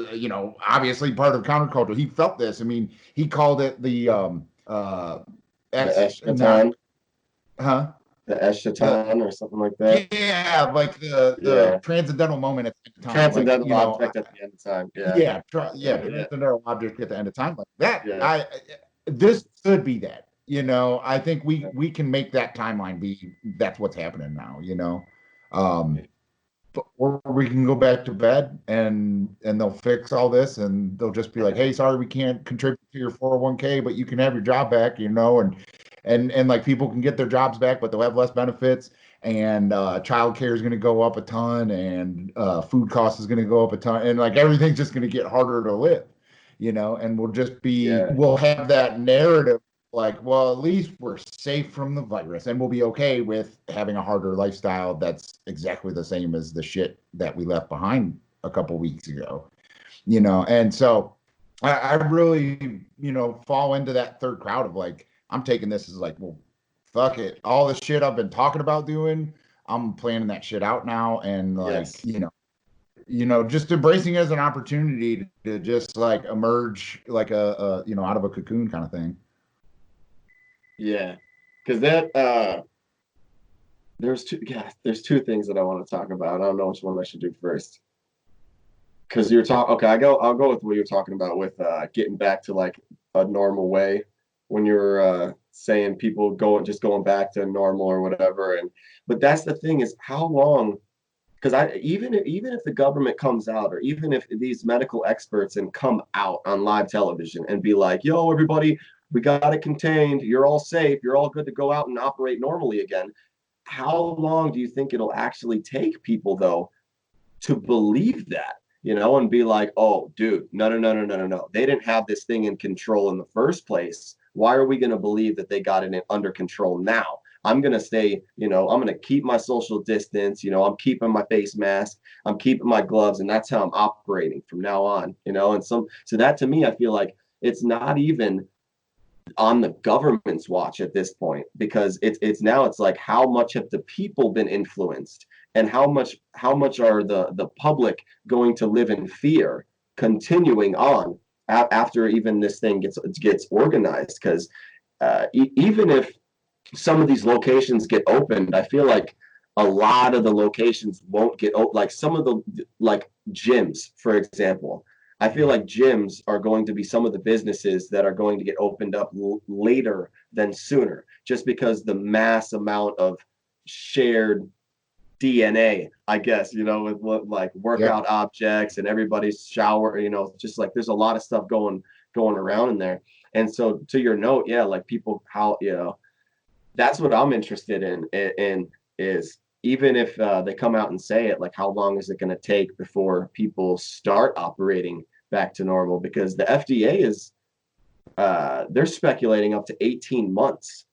obviously part of counterculture. He felt this. I mean, he called it the eschaton. Huh? The eschaton or something like that. Yeah, like the transcendental moment at the end of time. Transcendental object at the end of time. Transcendental object at the end of time. Like that. This could be that. I think we can make that timeline be that's what's happening now, or we can go back to bed and they'll fix all this and they'll just be like, hey, sorry, we can't contribute to your 401k, but you can have your job back, and like people can get their jobs back, but they'll have less benefits, and childcare is going to go up a ton, and food costs is going to go up a ton, and like everything's just going to get harder to live, and we'll just be we'll have that narrative like, well, at least we're safe from the virus and we'll be okay with having a harder lifestyle that's exactly the same as the shit that we left behind a couple weeks ago, and so I really fall into that third crowd of like, I'm taking this as like, well, fuck it, all the shit I've been talking about doing, I'm planning that shit out now, and like just embracing it as an opportunity to just like emerge like a out of a cocoon kind of thing. Yeah, because that there's two things that I want to talk about. I don't know which one I should do first. Because you're talking, okay, I'll go with what you're talking about with getting back to like a normal way, when you're saying people going back to normal or whatever. But that's the thing, is how long? Because even if the government comes out, or even if these medical experts and come out on live television and be like, yo, everybody, we got it contained, you're all safe, you're all good to go out and operate normally again. How long do you think it'll actually take people, though, to believe that, and be like, oh, dude, no. They didn't have this thing in control in the first place. Why are we going to believe that they got it under control now? I'm going to stay, I'm going to keep my social distance, I'm keeping my face mask, I'm keeping my gloves, and that's how I'm operating from now on, and so that, to me, I feel like it's not even on the government's watch at this point, because it's like, how much have the people been influenced, and how much are the public going to live in fear continuing on after even this thing gets organized? Because even if some of these locations get opened, I feel like a lot of the locations won't get open. Like some of the like gyms, for example, I feel like gyms are going to be some of the businesses that are going to get opened up later than sooner, just because the mass amount of shared DNA, I guess, with like workout objects and everybody's shower, just like there's a lot of stuff going around in there. And so, to your note, like people, how, that's what I'm interested in is even if they come out and say it, like how long is it going to take before people start operating back to normal? Because the FDA is they're speculating up to 18 months,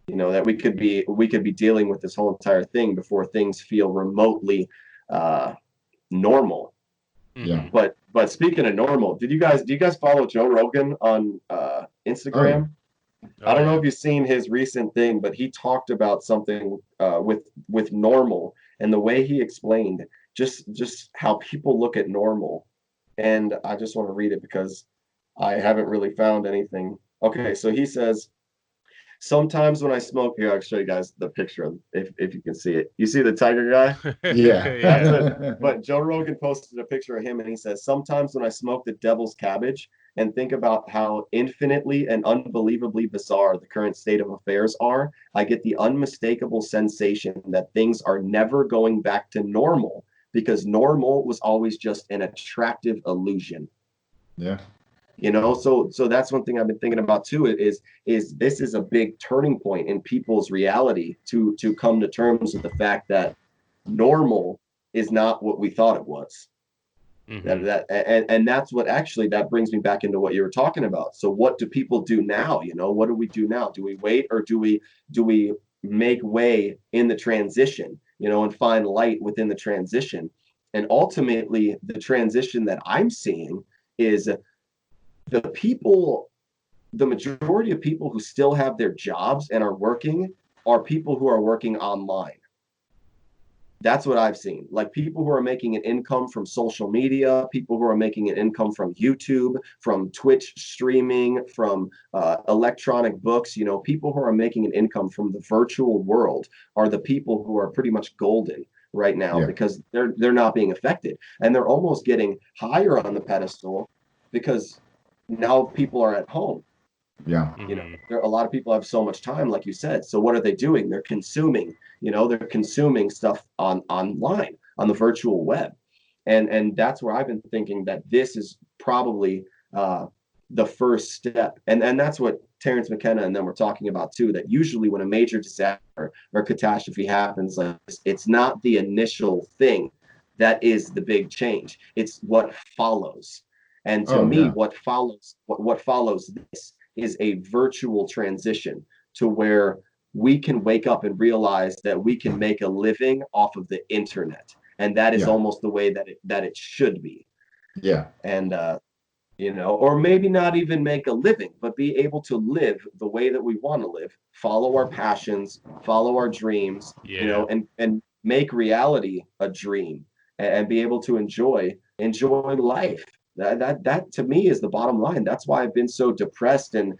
that we could be dealing with this whole entire thing before things feel remotely normal. Yeah. But speaking of normal, do you guys follow Joe Rogan on Instagram? I don't know if you've seen his recent thing, but he talked about something with normal, and the way he explained just how people look at normal. And I just want to read it because I haven't really found anything. Okay, so he says, sometimes when I smoke, here, I'll show you guys the picture if you can see it. You see the tiger guy? Yeah. That's what, but Joe Rogan posted a picture of him and he says, sometimes when I smoke the devil's cabbage and think about how infinitely and unbelievably bizarre the current state of affairs are, I get the unmistakable sensation that things are never going back to normal because normal was always just an attractive illusion. Yeah. So that's one thing I've been thinking about too, is this is a big turning point in people's reality to come to terms with the fact that normal is not what we thought it was. And that's what actually that brings me back into what you were talking about. So what do people do now? What do we do now? Do we wait, or do we make way in the transition, and find light within the transition? And ultimately the transition that I'm seeing is the majority of people who still have their jobs and are working are people who are working online. That's what I've seen. Like people who are making an income from social media, people who are making an income from YouTube, from Twitch streaming, from electronic books, people who are making an income from the virtual world are the people who are pretty much golden right now, because they're not being affected. And they're almost getting higher on the pedestal because now people are at home. Yeah. There a lot of people have so much time, like you said. So what are they doing? They're consuming, they're consuming stuff online on the virtual web. And that's where I've been thinking that this is probably the first step. And that's what Terrence McKenna and them were talking about too, that usually when a major disaster or catastrophe happens, like it's not the initial thing that is the big change. It's what follows. And to me, what follows this is a virtual transition to where we can wake up and realize that we can make a living off of the internet. And that is almost the way that it should be. Yeah. And, or maybe not even make a living, but be able to live the way that we want to live, follow our passions, follow our dreams, and make reality a dream, and be able to enjoy life. That to me is the bottom line. That's why I've been so depressed and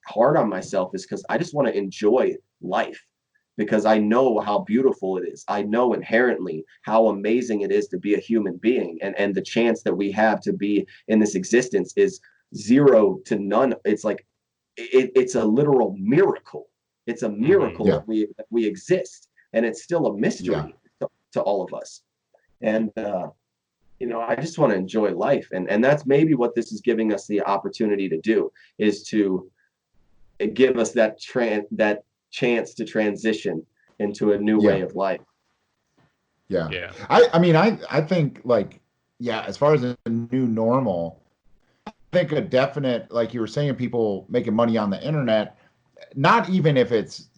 hard on myself, is because I just want to enjoy life, because I know how beautiful it is. I know inherently how amazing it is to be a human being, and the chance that we have to be in this existence is zero to none. It's like it's a literal miracle. It's a miracle that we exist, and it's still a mystery to all of us. And I just want to enjoy life. And that's maybe what this is giving us the opportunity to do, is to give us that chance to transition into a new way of life. Yeah. I think as far as a new normal, I think a definite, like you were saying, people making money on the internet, not even if it's,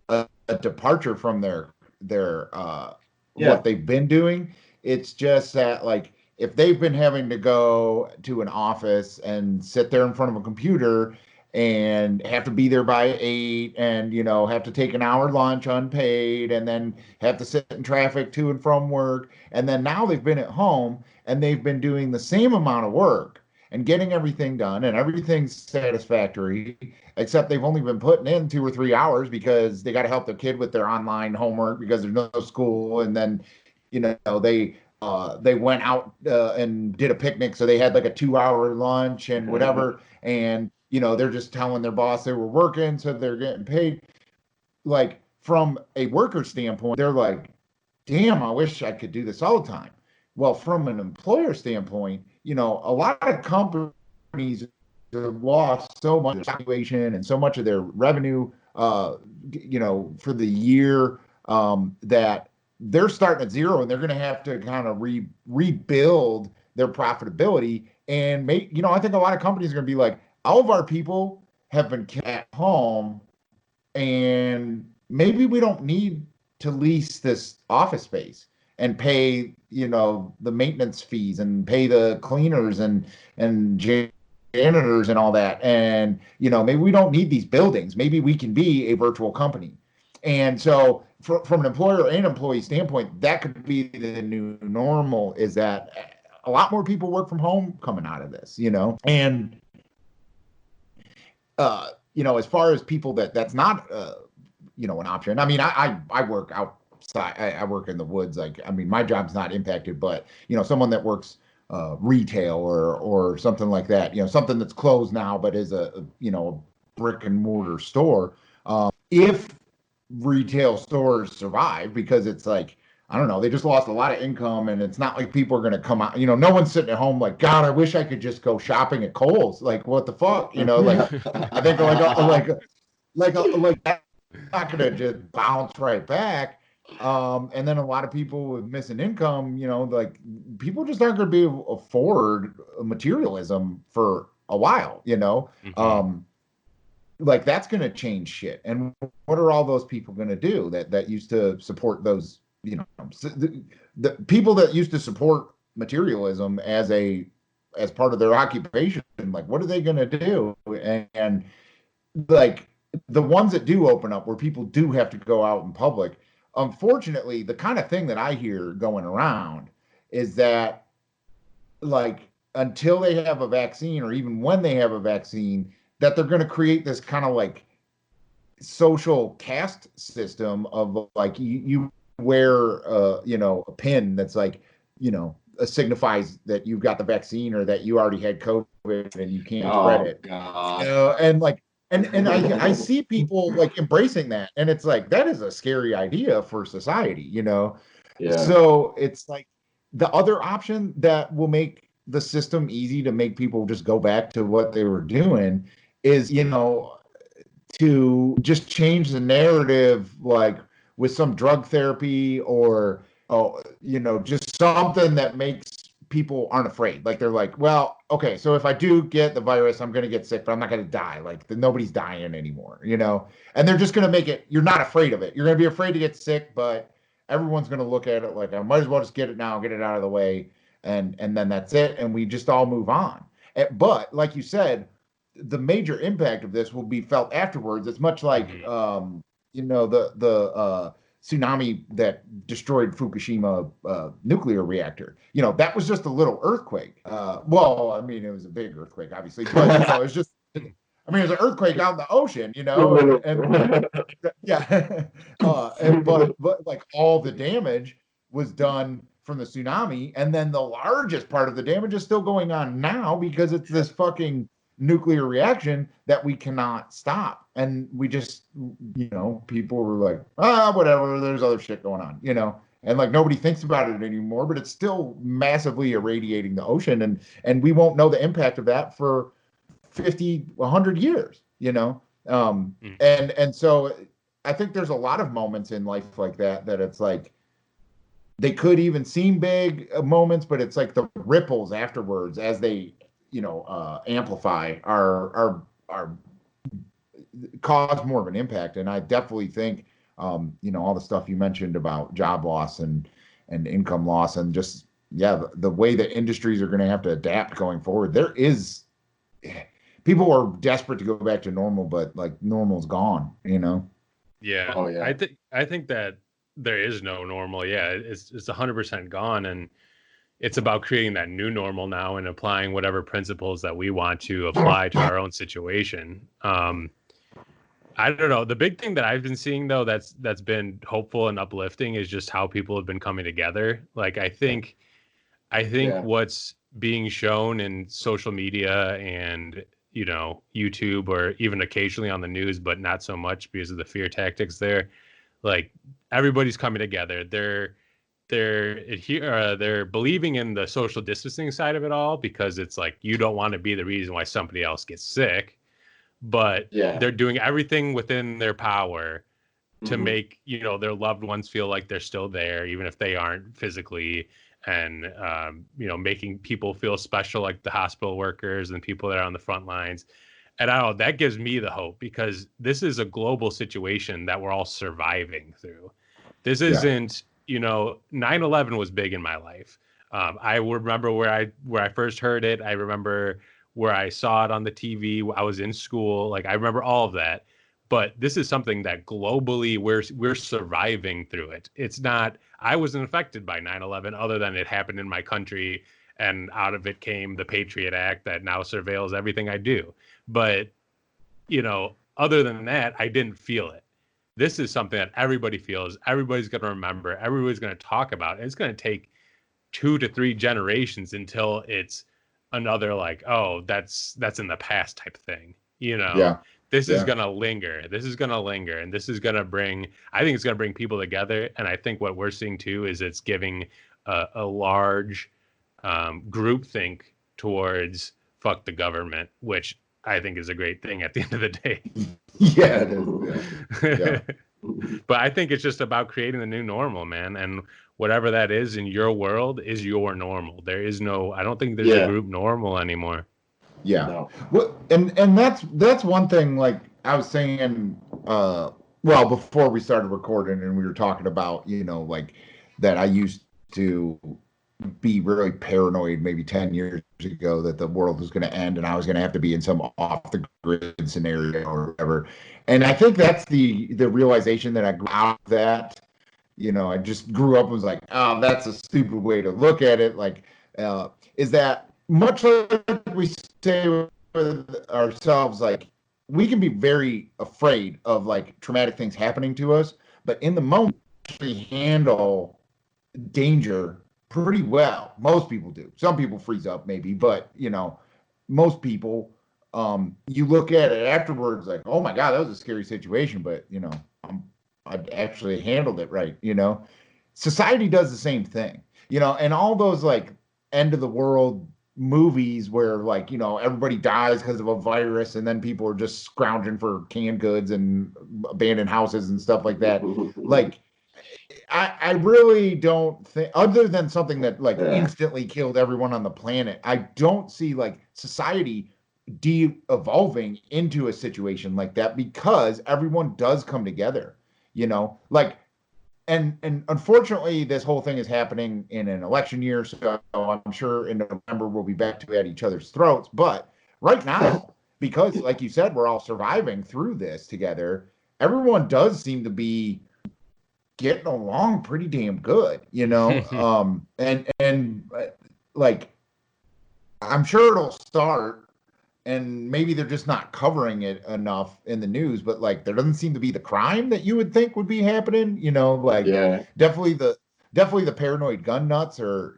a departure from their what they've been doing. It's just that, like, if they've been having to go to an office and sit there in front of a computer and have to be there by 8 and, have to take an hour lunch unpaid and then have to sit in traffic to and from work. And then now they've been at home and they've been doing the same amount of work and getting everything done and everything's satisfactory, except they've only been putting in 2 or 3 hours because they got to help their kid with their online homework because there's no school. And then they went out and did a picnic, so they had like a 2-hour lunch and whatever. And they're just telling their boss they were working, so they're getting paid. Like, from a worker standpoint, they're like, "Damn, I wish I could do this all the time." Well, from an employer standpoint, a lot of companies have lost so much valuation and so much of their revenue, for the year, that they're starting at zero and they're going to have to kind of rebuild their profitability and make, I think a lot of companies are going to be like, all of our people have been kept at home and maybe we don't need to lease this office space and pay, the maintenance fees and pay the cleaners and janitors and all that. And, maybe we don't need these buildings. Maybe we can be a virtual company. And so from an employer and employee standpoint, that could be the new normal, is that a lot more people work from home coming out of this, and, as far as people that's not, an option. I mean, I work outside. I work in the woods. My job's not impacted, but, someone that works retail or something like that, something that's closed now, but is a brick and mortar store. If retail stores survive, because it's like, I don't know, they just lost a lot of income, and it's not like people are going to come out, no one's sitting at home like, God, I wish I could just go shopping at Kohl's. Like, what the fuck? I think like that's not going to just bounce right back. And then a lot of people with missing income, like people just aren't going to be able to afford materialism for a while, Mm-hmm. Like that's going to change shit. And what are all those people going to do that used to support those, the people that used to support materialism as part of their occupation? Like, what are they going to do? And like the ones that do open up where people do have to go out in public, unfortunately, the kind of thing that I hear going around is that, like, until they have a vaccine, or even when they have a vaccine, that they're going to create this kind of like social caste system of like, you wear a pin that's like, signifies that you've got the vaccine or that you already had COVID and you can't spread it. God. And like, and I see people like embracing that, and it's like, that is a scary idea for society, Yeah. So it's like the other option that will make the system easy to make people just go back to what they were doing is, to just change the narrative, like with some drug therapy or, just something that makes people aren't afraid. Like they're like, well, okay, so if I do get the virus, I'm going to get sick, but I'm not going to die. Like nobody's dying anymore, and they're just going to make it, you're not afraid of it. You're going to be afraid to get sick, but everyone's going to look at it like, I might as well just get it now, get it out of the way. And then that's it. And we just all move on. But like you said, the major impact of this will be felt afterwards. It's much like, the tsunami that destroyed Fukushima nuclear reactor. That was just a little earthquake. Well, I mean, it was a big earthquake, obviously, but it's just, it was an earthquake out in the ocean, and yeah, but like all the damage was done from the tsunami, and then the largest part of the damage is still going on now because it's this fucking nuclear reaction that we cannot stop. And we just, people were like, whatever, there's other shit going on, and like nobody thinks about it anymore, but it's still massively irradiating the ocean, and we won't know the impact of that for 50, 100 years, and so I think there's a lot of moments in life like that it's like, they could even seem big moments, but it's like the ripples afterwards as they, amplify are cause more of an impact. And I definitely think, all the stuff you mentioned about job loss and income loss, and just, the way that industries are going to have to adapt going forward. People are desperate to go back to normal, but like normal's gone, Yeah. Oh, yeah. I think that there is no normal. Yeah, it's 100% gone, and it's about creating that new normal now and applying whatever principles that we want to apply to our own situation. I don't know. The big thing that I've been seeing, though, that's been hopeful and uplifting is just how people have been coming together. Like, I think Yeah. what's being shown in social media and, YouTube, or even occasionally on the news, but not so much because of the fear tactics there. Like, everybody's coming together. they're believing in the social distancing side of it all, because it's like you don't want to be the reason why somebody else gets sick, but they're doing everything within their power to make, their loved ones feel like they're still there, even if they aren't physically, and making people feel special, like the hospital workers and people that are on the front lines. And I don't know, that gives me the hope, because this is a global situation that we're all surviving through. This isn't, 9/11 was big in my life. I remember where I first heard it. I remember where I saw it on the TV. I was in school. Like, I remember all of that. But this is something that globally we're surviving through it. It's not, I wasn't affected by 9/11 other than it happened in my country, and out of it came the Patriot Act that now surveils everything I do. But, other than that, I didn't feel it. This is something that everybody feels. Everybody's going to remember. Everybody's going to talk about. And it's going to take 2 to 3 generations until it's another, like, oh, that's in the past type thing. This is going to linger. This is going to linger. And this is going to I think it's going to bring people together. And I think what we're seeing too is it's giving a large groupthink towards fuck the government, which I think is a great thing at the end of the day. Yeah, it is. Yeah. But I think it's just about creating the new normal, man. And whatever that is in your world is your normal. There is I don't think there's a group normal anymore. Yeah. No. Well, and that's one thing, like I was saying, before we started recording, and we were talking about, like that I used to be really paranoid maybe 10 years ago that the world was going to end and I was going to have to be in some off the grid scenario or whatever. And I think that's the realization that I grew out of that. I just grew up and was like, oh, that's a stupid way to look at it. Like, is that much like we say with ourselves, like we can be very afraid of like traumatic things happening to us, but in the moment we handle danger pretty well. Most people do. Some people freeze up maybe, but most people, you look at it afterwards like, oh my God, that was a scary situation, but I actually handled it right. Society does the same thing, and all those like end of the world movies where like, everybody dies because of a virus and then people are just scrounging for canned goods and abandoned houses and stuff like that. Like, I really don't think, other than something that like instantly killed everyone on the planet, I don't see like society de-evolving into a situation like that, because everyone does come together, like, and unfortunately this whole thing is happening in an election year, so I'm sure in November we'll be back to at each other's throats. But right now, because like you said, we're all surviving through this together, everyone does seem to be getting along pretty damn good, and like, I'm sure it'll start, and maybe they're just not covering it enough in the news, but like, there doesn't seem to be the crime that you would think would be happening, definitely the paranoid gun nuts are,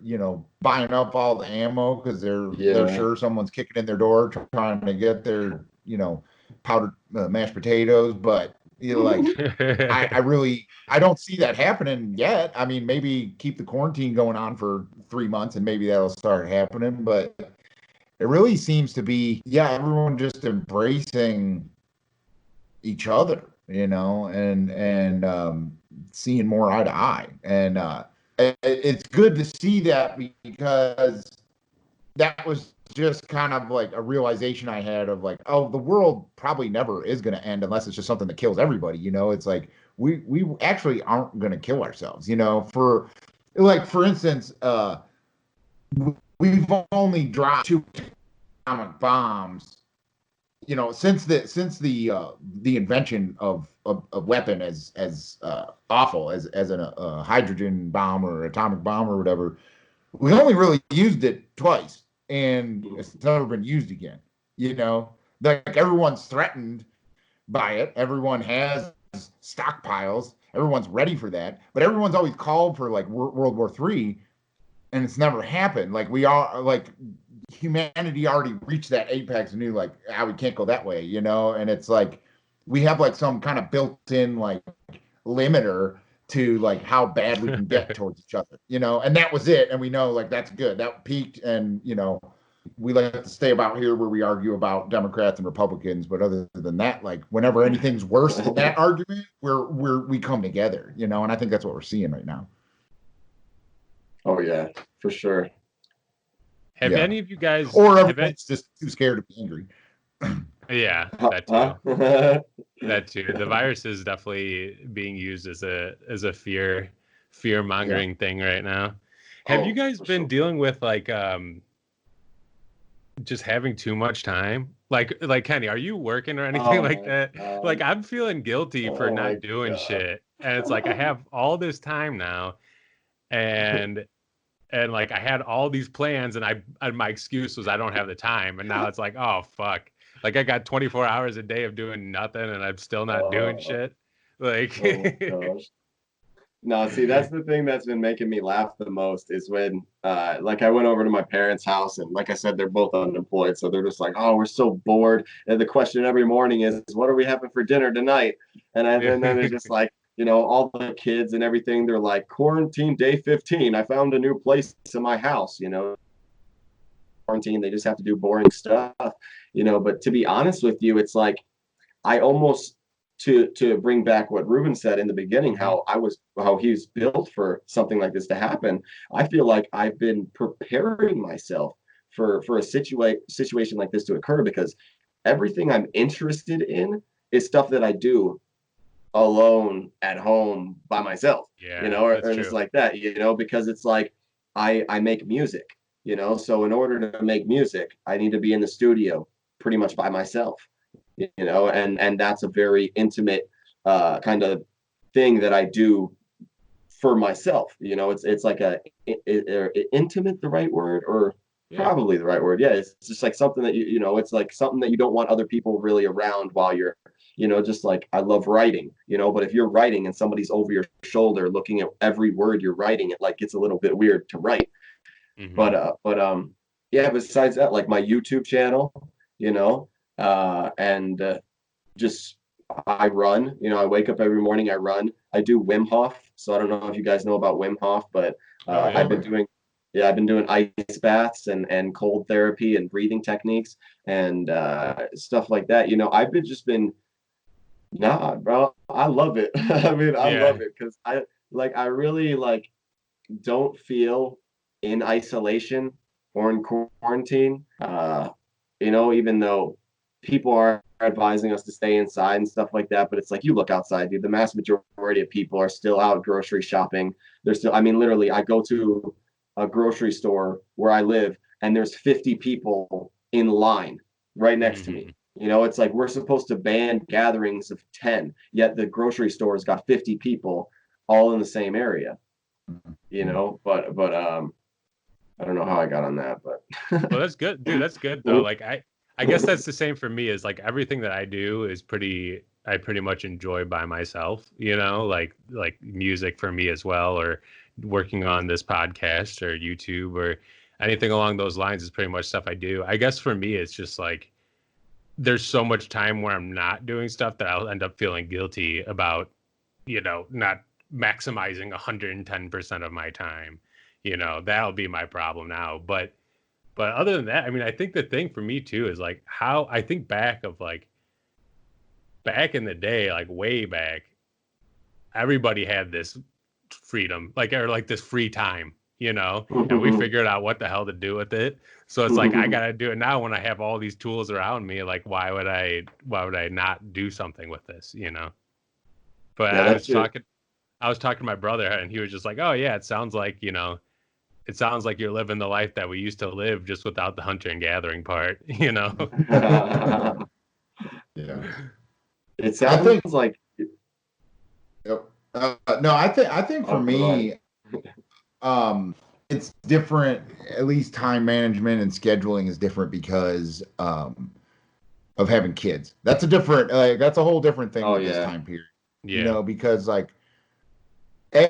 buying up all the ammo because they're sure someone's kicking in their door trying to get their, powdered mashed potatoes, but I don't see that happening yet. I mean, maybe keep the quarantine going on for 3 months and maybe that'll start happening. But it really seems to be, everyone just embracing each other, and seeing more eye to eye. And it's good to see that, because that was just kind of like a realization I had of like, oh, the world probably never is going to end unless it's just something that kills everybody. It's like we actually aren't going to kill ourselves. For instance, we've only dropped 2 atomic bombs, since the invention of a weapon as awful as a hydrogen bomb or atomic bomb or whatever. We only really used it twice. And it's never been used again. Like everyone's threatened by it. Everyone has stockpiles. Everyone's ready for that. But everyone's always called for like World War III, and it's never happened. Like humanity already reached that apex and knew like, we can't go that way, And it's like we have like some kind of built-in like limiter to like how bad we can get towards each other, you know, and that was it. And we know like that's good. That peaked, and you know, we like to stay about here where we argue about Democrats and Republicans, but other than that, like whenever anything's worse than that argument, we come together, you know, and I think that's what we're seeing right now. Oh yeah, for sure. Have any of you guys, or everyone's just too scared to be angry? Yeah, that too. That too. The virus is definitely being used as a fear mongering thing right now. Have you guys been dealing with like just having too much time? Like Kenny, are you working or anything like that? God. Like I'm feeling guilty for not doing shit. And it's like I have all this time now, and like I had all these plans, and my excuse was I don't have the time, and now it's like, oh fuck. Like I got 24 hours a day of doing nothing, and I'm still not doing shit. Like, oh my gosh. No, see, that's the thing that's been making me laugh the most is when, like, I went over to my parents' house, and like I said, they're both unemployed, so they're just like, "Oh, we're so bored." And the question every morning is, "What are we having for dinner tonight?" And then they're just like, you know, all the kids and everything, they're like, "Quarantine day 15. I found a new place in my house." You know, quarantine, they just have to do boring stuff, you know. But to be honest with you, it's like I almost to bring back what Ruben said in the beginning, how he's built for something like this to happen. I feel like I've been preparing myself for a situation like this to occur, because everything I'm interested in is stuff that I do alone at home by myself, you know, or just like that, you know, because it's like I make music, you know, so in order to make music, I need to be in the studio pretty much by myself, you know, and that's a very intimate kind of thing that I do for myself, you know. It's like intimate, the right word, or probably the right word. Yeah, it's just like something that you know, it's like something that you don't want other people really around while you're, you know, just like I love writing, you know, but if you're writing and somebody's over your shoulder looking at every word you're writing, it like gets a little bit weird to write. But yeah, besides that, like my YouTube channel, you know, and just I run, you know, I wake up every morning, I run. I do Wim Hof. So I don't know if you guys know about Wim Hof, but I've been doing ice baths and cold therapy and breathing techniques and stuff like that. You know, I've been nah, bro, I love it. I mean, I love it because I really like don't feel in isolation or in quarantine. You know, even though people are advising us to stay inside and stuff like that, but it's like you look outside, dude. The mass majority of people are still out grocery shopping. They're still, I mean, literally, I go to a grocery store where I live, and there's 50 people in line right next to me. You know, it's like we're supposed to ban gatherings of 10, yet the grocery store's got 50 people all in the same area. You know, but I don't know how I got on that, but well, that's good, dude. That's good though. Like I guess that's the same for me. Is like everything that I do is I pretty much enjoy by myself. You know, like music for me as well, or working on this podcast or YouTube or anything along those lines is pretty much stuff I do. I guess for me, it's just like there's so much time where I'm not doing stuff that I'll end up feeling guilty about, you know, not maximizing 110% of my time. You know, that'll be my problem now. But other than that, I mean, I think the thing for me too is like how I think back in the day, like way back, everybody had this freedom, like, or like this free time, you know, and we figured out what the hell to do with it. So it's like I gotta do it now when I have all these tools around me. Like, why would I not do something with this, you know? But I was talking to my brother, and he was just like, "Oh yeah, it sounds like, you know, it sounds like you're living the life that we used to live, just without the hunter and gathering part," you know? Yeah. It sounds like. No, I think for me, it's different. At least time management and scheduling is different because of having kids. That's that's a whole different thing with this time period. Yeah. You know, because like, I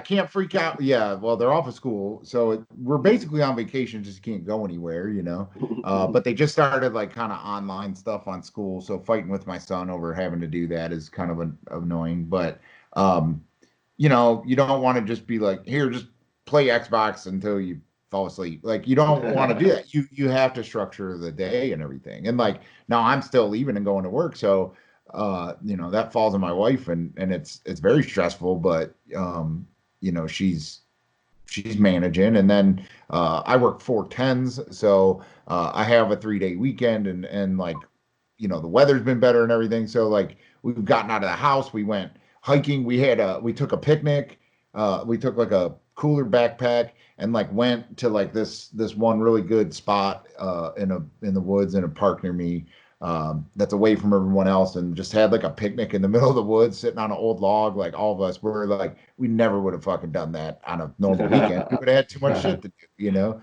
can't freak out. Yeah, well, they're off of school, so we're basically on vacation, just can't go anywhere, you know. But they just started like kind of online stuff on school, so fighting with my son over having to do that is kind of annoying. But You know, you don't want to just be like, here, just play Xbox until you fall asleep. Like, you don't want to do that. You have to structure the day and everything. And like, now I'm still leaving and going to work, so you know, that falls on my wife, and it's very stressful, but you know, she's managing. And then I work 4 10s, so I have a 3 day weekend, and like, you know, the weather's been better and everything, so like, we've gotten out of the house, we went hiking, we took a picnic, we took like a cooler backpack, and like went to like this one really good spot in the woods in a park near me, that's away from everyone else, and just had like a picnic in the middle of the woods, sitting on an old log. Like, all of us were like, we never would have fucking done that on a normal weekend. We would have had too much shit to do, you know.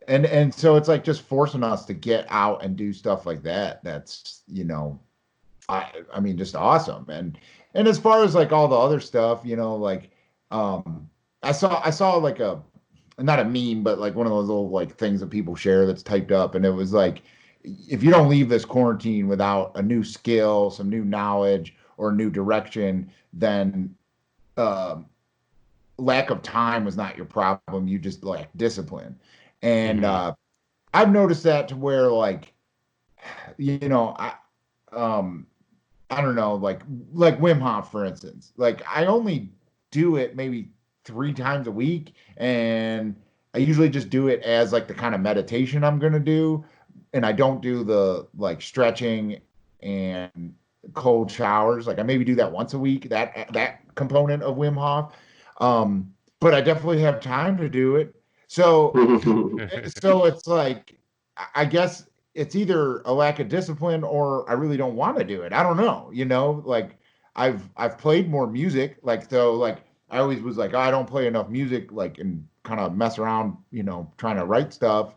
And so it's like just forcing us to get out and do stuff like that. That's, you know, I mean, just awesome. And as far as like all the other stuff, you know, like I saw like a, not a meme, but like one of those little like things that people share that's typed up, and it was like, if you don't leave this quarantine without a new skill, some new knowledge, or a new direction, then lack of time was not your problem. You just lack discipline. And I've noticed that, to where like, you know, I don't know, like Wim Hof, for instance. Like, I only do it maybe 3 times a week, and I usually just do it as like the kind of meditation I'm gonna do, and I don't do the like stretching and cold showers. Like, I maybe do that once a week, that component of Wim Hof. But I definitely have time to do it. So it's like, I guess it's either a lack of discipline, or I really don't want to do it. I don't know, you know, like, I've played more music, like, so like, I always was like, oh, I don't play enough music, like, and kind of mess around, you know, trying to write stuff.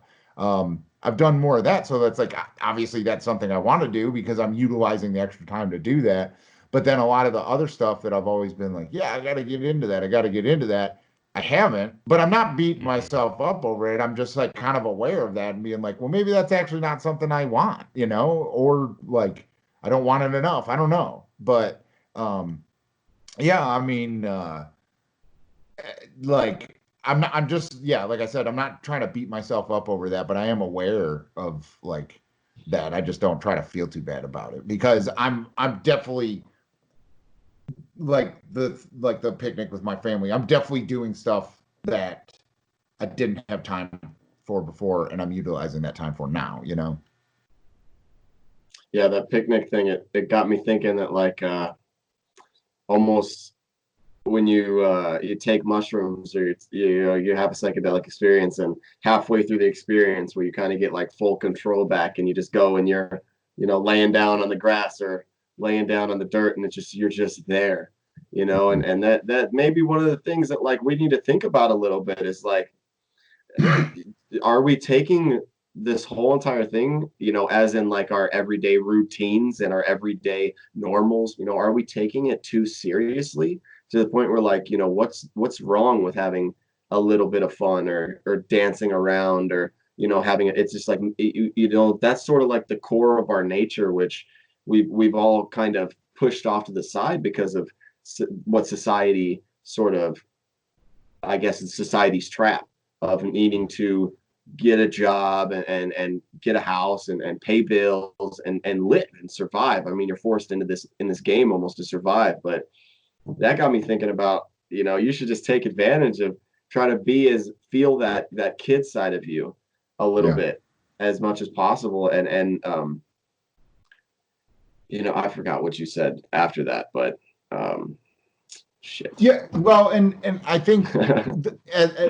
I've done more of that, so that's like, obviously that's something I want to do, because I'm utilizing the extra time to do that. But then a lot of the other stuff that I've always been like, yeah, I got to get into that. I got to get into that. I haven't, but I'm not beating myself up over it. I'm just like kind of aware of that, and being like, well, maybe that's actually not something I want, you know, or like, I don't want it enough. I don't know. But yeah, I mean, like, I'm just, yeah, like I said, I'm not trying to beat myself up over that, but I am aware of like that. I just don't try to feel too bad about it, because I'm definitely, like the picnic with my family, I'm definitely doing stuff that I didn't have time for before, and I'm utilizing that time for now, you know. Yeah, that picnic thing, it got me thinking that, like, almost when you take mushrooms, or you have a psychedelic experience, and halfway through the experience where you kind of get like full control back, and you just go and you're, you know, laying down on the grass or laying down on the dirt, and you're just there, you know. And that may be one of the things that, like, we need to think about a little bit, is like, are we taking this whole entire thing, you know, as in like our everyday routines and our everyday normals, you know, are we taking it too seriously, to the point where, like, you know, what's wrong with having a little bit of fun, or dancing around, or, you know, having it? It's just like, you know, that's sort of like the core of our nature, which we've all kind of pushed off to the side because of what society sort of, I guess it's society's trap of needing to get a job, and get a house, and pay bills, and live and survive. I mean, you're forced into this game almost to survive. But that got me thinking about, you know, you should just take advantage of, try to feel that kid side of you a little bit, as much as possible. And you know, I forgot what you said after that, but shit. Yeah, well, and I think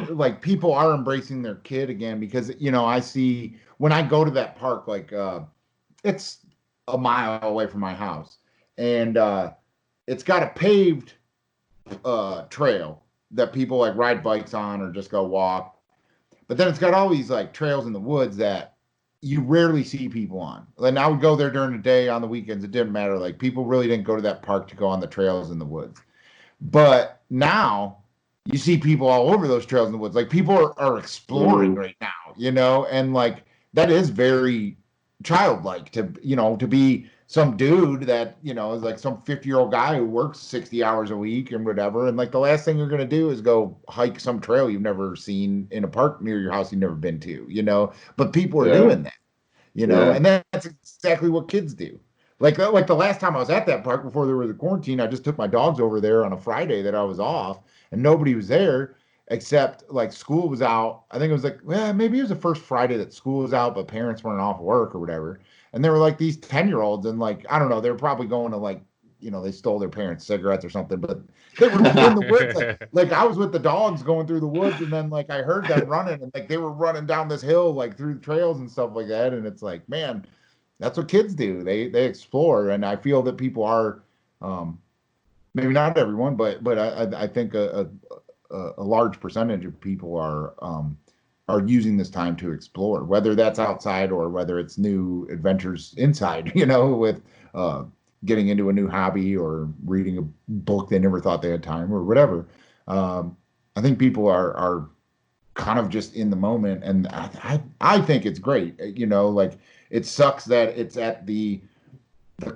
like, people are embracing their kid again, because, you know, I see when I go to that park, like, it's a mile away from my house, and it's got a paved trail that people like ride bikes on, or just go walk. But then it's got all these like trails in the woods that you rarely see people on. And I would go there during the day, on the weekends, it didn't matter. Like, people really didn't go to that park to go on the trails in the woods. But now you see people all over those trails in the woods. Like, people are exploring right now, you know, and like, that is very childlike, to, you know, to be some dude that, you know, is like some 50-year-old guy who works 60 hours a week and whatever. And like the last thing you're going to do is go hike some trail you've never seen in a park near your house you've never been to, you know, but people are Yeah. doing that, you know, Yeah. and that's exactly what kids do. Like the last time I was at that park before there was a quarantine, I just took my dogs over there on a Friday that I was off and nobody was there except like school was out. I think it was like, well, maybe it was the first Friday that school was out, but parents weren't off work or whatever. And they were like these 10-year-olds and like, I don't know, they were probably going to like, you know, they stole their parents' cigarettes or something, but they were like in the woods. Like I was with the dogs going through the woods and then like I heard them running and like they were running down this hill like through the trails and stuff like that. And it's like, man, that's what kids do. They explore. And I feel that people are maybe not everyone, but I think a large percentage of people are using this time to explore, whether that's outside or whether it's new adventures inside, you know, with getting into a new hobby or reading a book they never thought they had time or whatever. I think people are kind of just in the moment, and I think it's great. You know, like it sucks that it's at the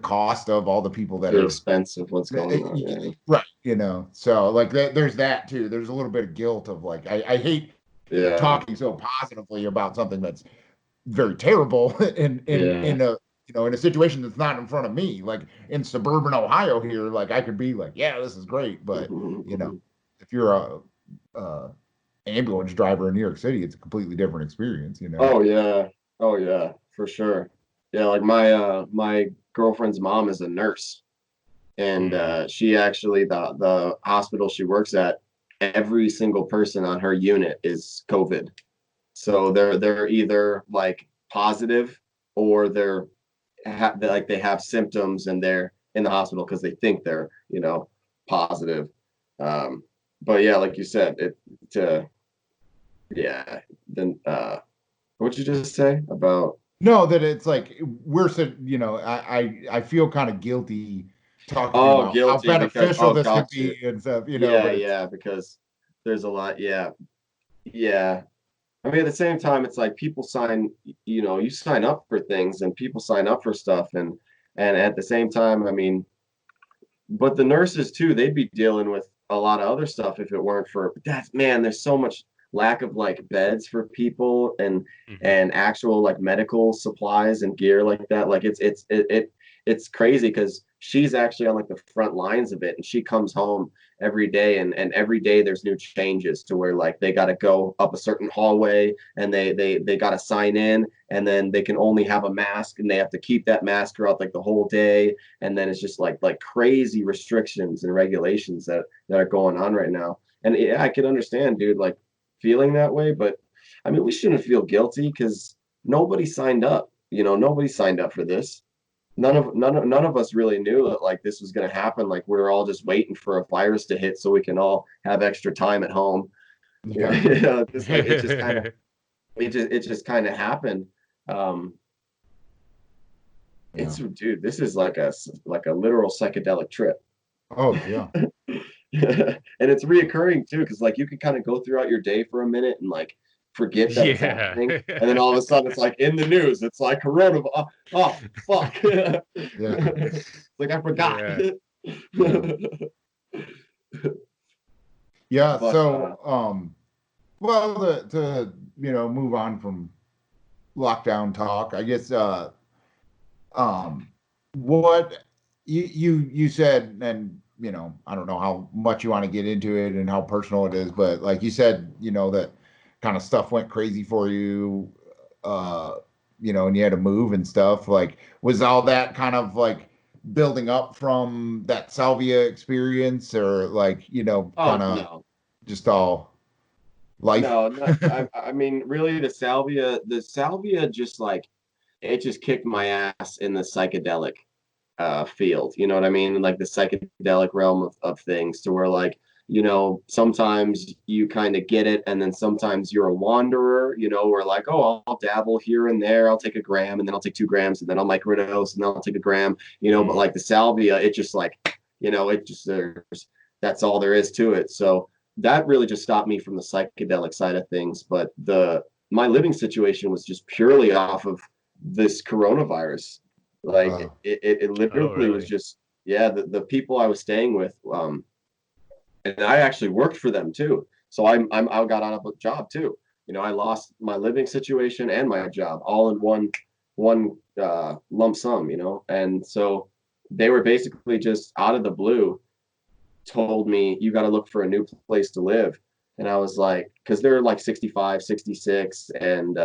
cost of all the people that The are expense of what's going on. Yeah. right. You know, so like there's that too. There's a little bit of guilt of like I hate Yeah. talking so positively about something that's very terrible in a, you know, in a situation that's not in front of me, like in suburban Ohio here. Like I could be like, yeah, this is great, but you know, if you're a ambulance driver in New York City, it's a completely different experience, you know. Oh yeah, for sure. Yeah, like my girlfriend's mom is a nurse, and she actually the hospital she works at, every single person on her unit is COVID. So they're either like positive or like they have symptoms and they're in the hospital because they think they're, you know, positive. But yeah, like you said, yeah. Then what'd you just say about? No, that it's like you know, I feel kind of guilty talking Oh, about how guilty because beneficial this could gotcha. be and stuff, you know, Yeah, but it's yeah, because there's a lot. Yeah, yeah. I mean, at the same time, it's like people sign, you know, you sign up for things and people sign up for stuff, and at the same time, I mean, but the nurses too, they'd be dealing with a lot of other stuff if it weren't for that. Man, there's so much lack of like beds for people and actual like medical supplies and gear like that. Like it's crazy because she's actually on like the front lines of it, and she comes home every day, and every day there's new changes to where like they got to go up a certain hallway and they got to sign in, and then they can only have a mask and they have to keep that mask throughout like the whole day, and then it's just like crazy restrictions and regulations that are going on right now. And yeah, I can understand, dude, like feeling that way, but I mean, we shouldn't feel guilty because nobody signed up. You know, nobody signed up for this. None of us really knew that like this was going to happen. Like we were all just waiting for a virus to hit so we can all have extra time at home. yeah. You know, just like it just kind of happened. Um, Yeah. Dude, this is like a literal psychedelic trip. Oh yeah. And it's reoccurring too, because like you can kind of go throughout your day for a minute and like forget that it's happening, and then all of a sudden it's like in the news. It's like coronavirus. Oh fuck! Yeah. Like I forgot. Yeah. Yeah. But So well, to you know, move on from lockdown talk, I guess what you said, and you know, I don't know how much you want to get into it and how personal it is, but like you said, you know, that kind of stuff went crazy for you, uh, you know, and you had to move and stuff. Like, was all that kind of like building up from that Salvia experience, or like, you know, oh kind of no, just all life? no, not, I mean, really, the salvia just like it just kicked my ass in the psychedelic field. You know what I mean? Like the psychedelic realm of things, to where like, you know, sometimes you kind of get it, and then sometimes you're a wanderer, you know, where like, oh, I'll dabble here and there. I'll take a gram, and then I'll take 2 grams, and then I'll microdose, and then I'll take a gram, you know. But like the salvia, it just like, you know, it just that's all there is to it. So that really just stopped me from the psychedelic side of things. But my living situation was just purely off of this coronavirus. Like it literally was really? just, yeah, the people I was staying with, and I actually worked for them too. So I got out of a job too. You know, I lost my living situation and my job all in one lump sum, you know. And so they were basically just out of the blue told me, you got to look for a new place to live. And I was like, because they're like 65, 66, and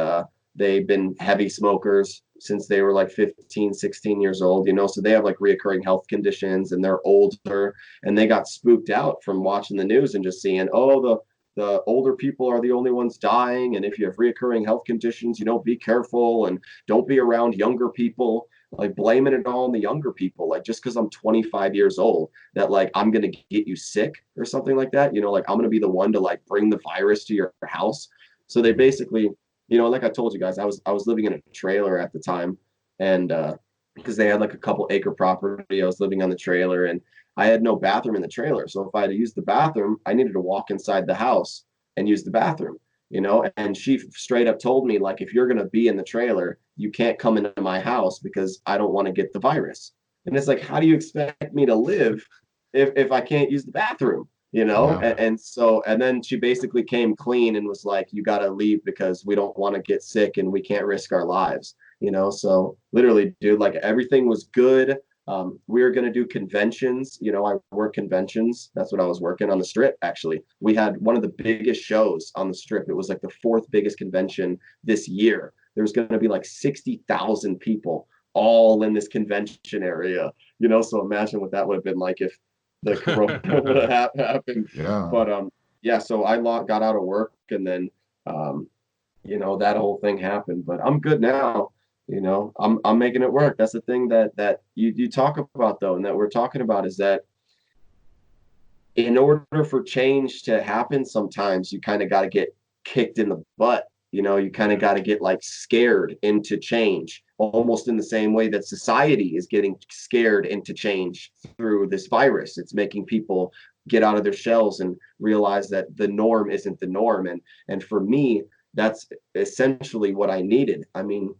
they've been heavy smokers since they were like 15, 16 years old, you know, so they have like reoccurring health conditions and they're older, and they got spooked out from watching the news and just seeing, oh, the older people are the only ones dying, and if you have reoccurring health conditions, you know, be careful and don't be around younger people, like blaming it all on the younger people, like just because I'm 25 years old, that like I'm gonna get you sick or something like that, you know, like I'm gonna be the one to like bring the virus to your house. So they basically, you know, like I told you guys, I was living in a trailer at the time, and because they had like a couple acre property, I was living on the trailer, and I had no bathroom in the trailer. So if I had to use the bathroom, I needed to walk inside the house and use the bathroom, you know. And she straight up told me, like, if you're gonna be in the trailer, you can't come into my house because I don't want to get the virus. And it's like, how do you expect me to live if I can't use the bathroom? You know, Yeah. and so, and then she basically came clean and was like, you got to leave because we don't want to get sick and we can't risk our lives, you know. So literally, dude, like everything was good. We were going to do conventions, you know. I work conventions. That's what I was working on the strip. Actually, we had one of the biggest shows on the strip. It was like the fourth biggest convention this year. There's going to be like 60,000 people all in this convention area, you know. So imagine what that would have been like if the corona would have happened. Yeah. But yeah, so I got out of work, and then you know, that whole thing happened. But I'm good now. You know, I'm making it work. That's the thing that you talk about though, and that we're talking about, is that in order for change to happen, sometimes you kind of got to get kicked in the butt. You know, you kind of got to get like scared into change, almost in the same way that society is getting scared into change through this virus. It's making people get out of their shells and realize that the norm isn't the norm. And for me, that's essentially what I needed. I mean,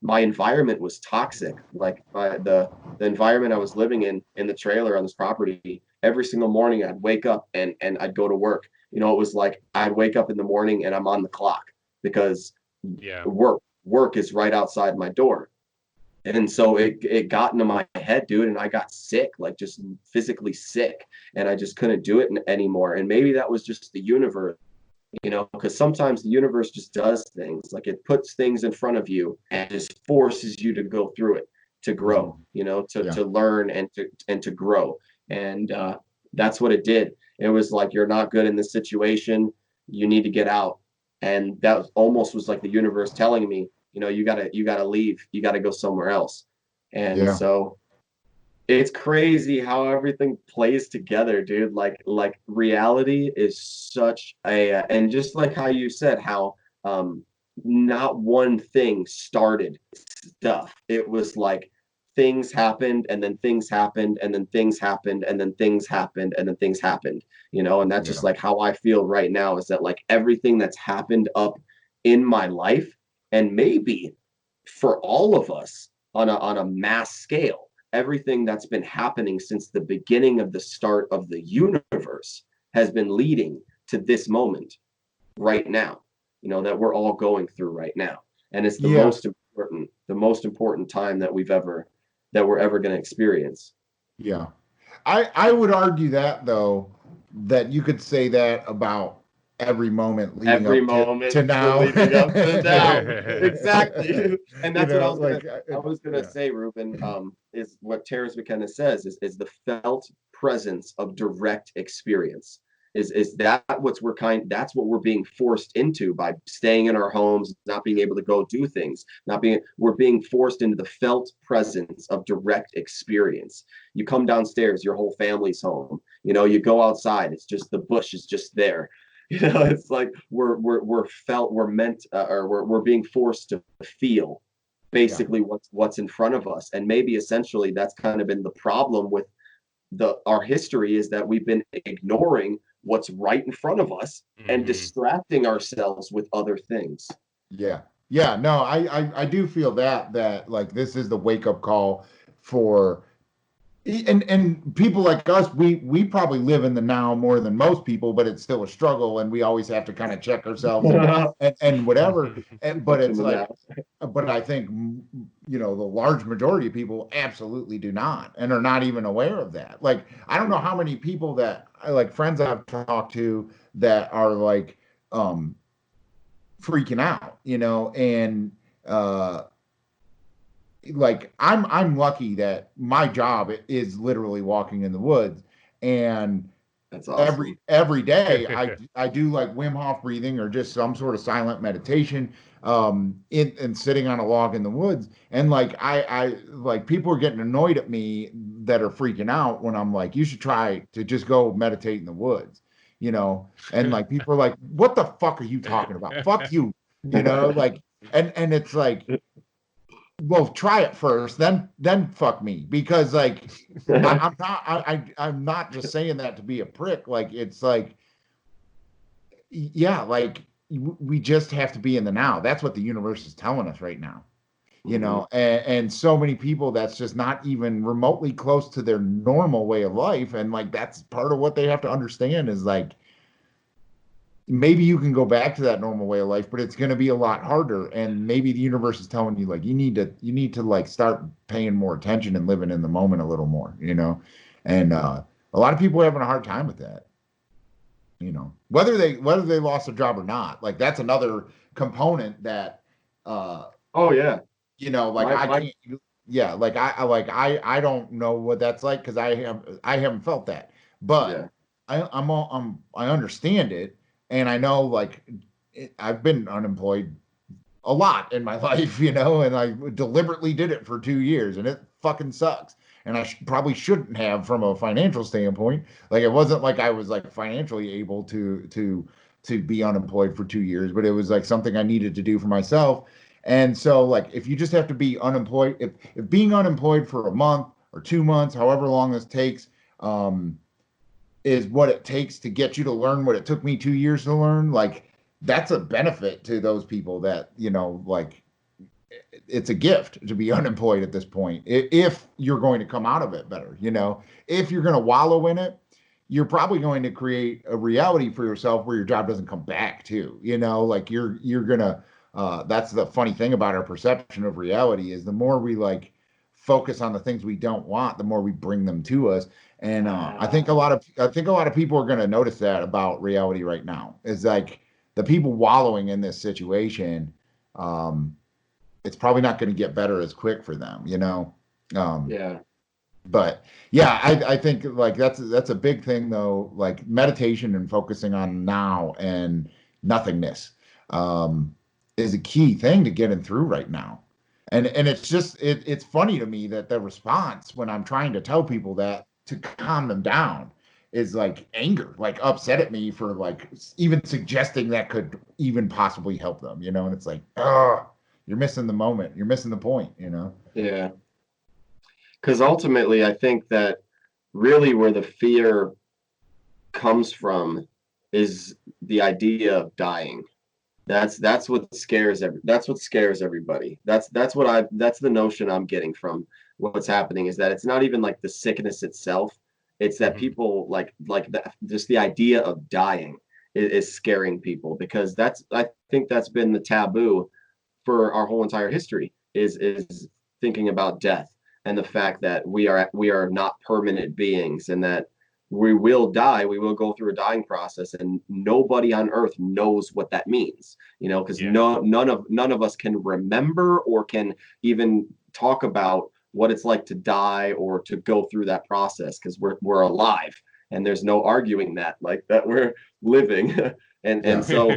my environment was toxic. Like the environment I was living in the trailer on this property, every single morning I'd wake up and I'd go to work. You know, it was like I'd wake up in the morning and I'm on the clock because Yeah. work is right outside my door. And so it got into my head, dude, and I got sick, like just physically sick, and I just couldn't do it anymore. And maybe that was just the universe, you know, because sometimes the universe just does things, like it puts things in front of you and just forces you to go through it, to grow, you know, to learn and to grow. And that's what it did. It was like, you're not good in this situation, you need to get out. And that almost was like the universe telling me, you know, you gotta leave, you gotta go somewhere else. And Yeah. so it's crazy how everything plays together, dude. Like reality is such a, and just like how you said, how not one thing started stuff. It was like things happened, and then things happened, and then things happened, and then things happened, and then things happened, you know. And that's just Yeah. like how I feel right now, is that like everything that's happened up in my life, and maybe for all of us on a mass scale, everything that's been happening since the beginning of the start of the universe has been leading to this moment right now, you know, that we're all going through right now. And it's Yeah. the most important time that we're ever going to experience. Yeah. I would argue that though, that you could say that about every moment leading Every up moment to now. leading up to now. Exactly. And You that's what know, like I was gonna yeah. say, Ruben, is what Terrence McKenna says is the felt presence of direct experience. Is that that's what we're being forced into by staying in our homes, not being able to go do things, we're being forced into the felt presence of direct experience. You come downstairs, your whole family's home. You know, you go outside, it's just the bush is just there. You know, it's like we're meant, or we're being forced to feel Yeah. basically what's in front of us. And maybe essentially that's kind of been the problem with our history, is that we've been ignoring what's right in front of us and Mhm. distracting ourselves with other things. Yeah. Yeah, no, I do feel that like this is the wake up call for and people like us, we probably live in the now more than most people, but it's still a struggle, and we always have to kind of check ourselves and whatever. But What's in it's the like, now? but I think the large majority of people absolutely do not, and are not even aware of that. Like, I don't know how many people that like friends I've talked to that are like freaking out, and uh like I'm lucky that my job is literally walking in the woods, and That's every awesome. every day I do like Wim Hof breathing or just some sort of silent meditation and sitting on a log in the woods, and like I like people are getting annoyed at me that are freaking out when I'm like, you should try to just go meditate in the woods, and like people are like, what the fuck are you talking about? Fuck you, like, and it's like, well, try it first, then fuck me, because like I'm not just saying that to be a prick. Like, it's like, yeah, like we just have to be in the now. That's what the universe is telling us right now. Hmm. And so many people, that's just not even remotely close to their normal way of life, and like that's part of what they have to understand is like, maybe you can go back to that normal way of life, but it's going to be a lot harder. And maybe the universe is telling you like, you need to like start paying more attention and living in the moment a little more, And a lot of people are having a hard time with that, whether they lost their job or not. Like, that's another component that uh Oh yeah, like my I my can't. Yeah, like I don't know what that's like, because I haven't felt that, but yeah. I understand it, and I know, like, I've been unemployed a lot in my life, and I deliberately did it for 2 years, and it fucking sucks. And I probably shouldn't have, from a financial standpoint. Like, it wasn't like I was like financially able to be unemployed for 2 years, but it was like something I needed to do for myself. And so, like, if you just have to be unemployed, if being unemployed for a month or 2 months, however long this takes, um, is what it takes to get you to learn what it took me 2 years to learn, like, that's a benefit to those people that, like, it's a gift to be unemployed at this point. If you're going to come out of it better, if you're going to wallow in it, you're probably going to create a reality for yourself where your job doesn't come back too, like you're gonna that's the funny thing about our perception of reality, is the more we like focus on the things we don't want, the more we bring them to us. And I think a lot of people are going to notice that about reality right now, is like the people wallowing in this situation. um it's probably not going to get better as quick for them. Um, Yeah. but yeah, I think like that's a big thing though, like meditation and focusing on now and nothingness um, is a key thing to getting through right now. And it's just it's funny to me that the response when I'm trying to tell people that to calm them down is like anger, like upset at me for like even suggesting that could even possibly help them. And it's like, oh, you're missing the moment. You're missing the point. Yeah. Because ultimately, I think that really where the fear comes from is the idea of dying. That's what scares everybody. That's the notion I'm getting from what's happening, is that it's not even like the sickness itself. It's that Mhm. people like that, just the idea of dying is scaring people, because I think that's been the taboo for our whole entire history, is thinking about death, and the fact that we are not permanent beings, and that we will die, we will go through a dying process, and nobody on earth knows what that means, because Yeah. none of us can remember or can even talk about what it's like to die or to go through that process, because we're alive, and there's no arguing that we're living. and Yeah. so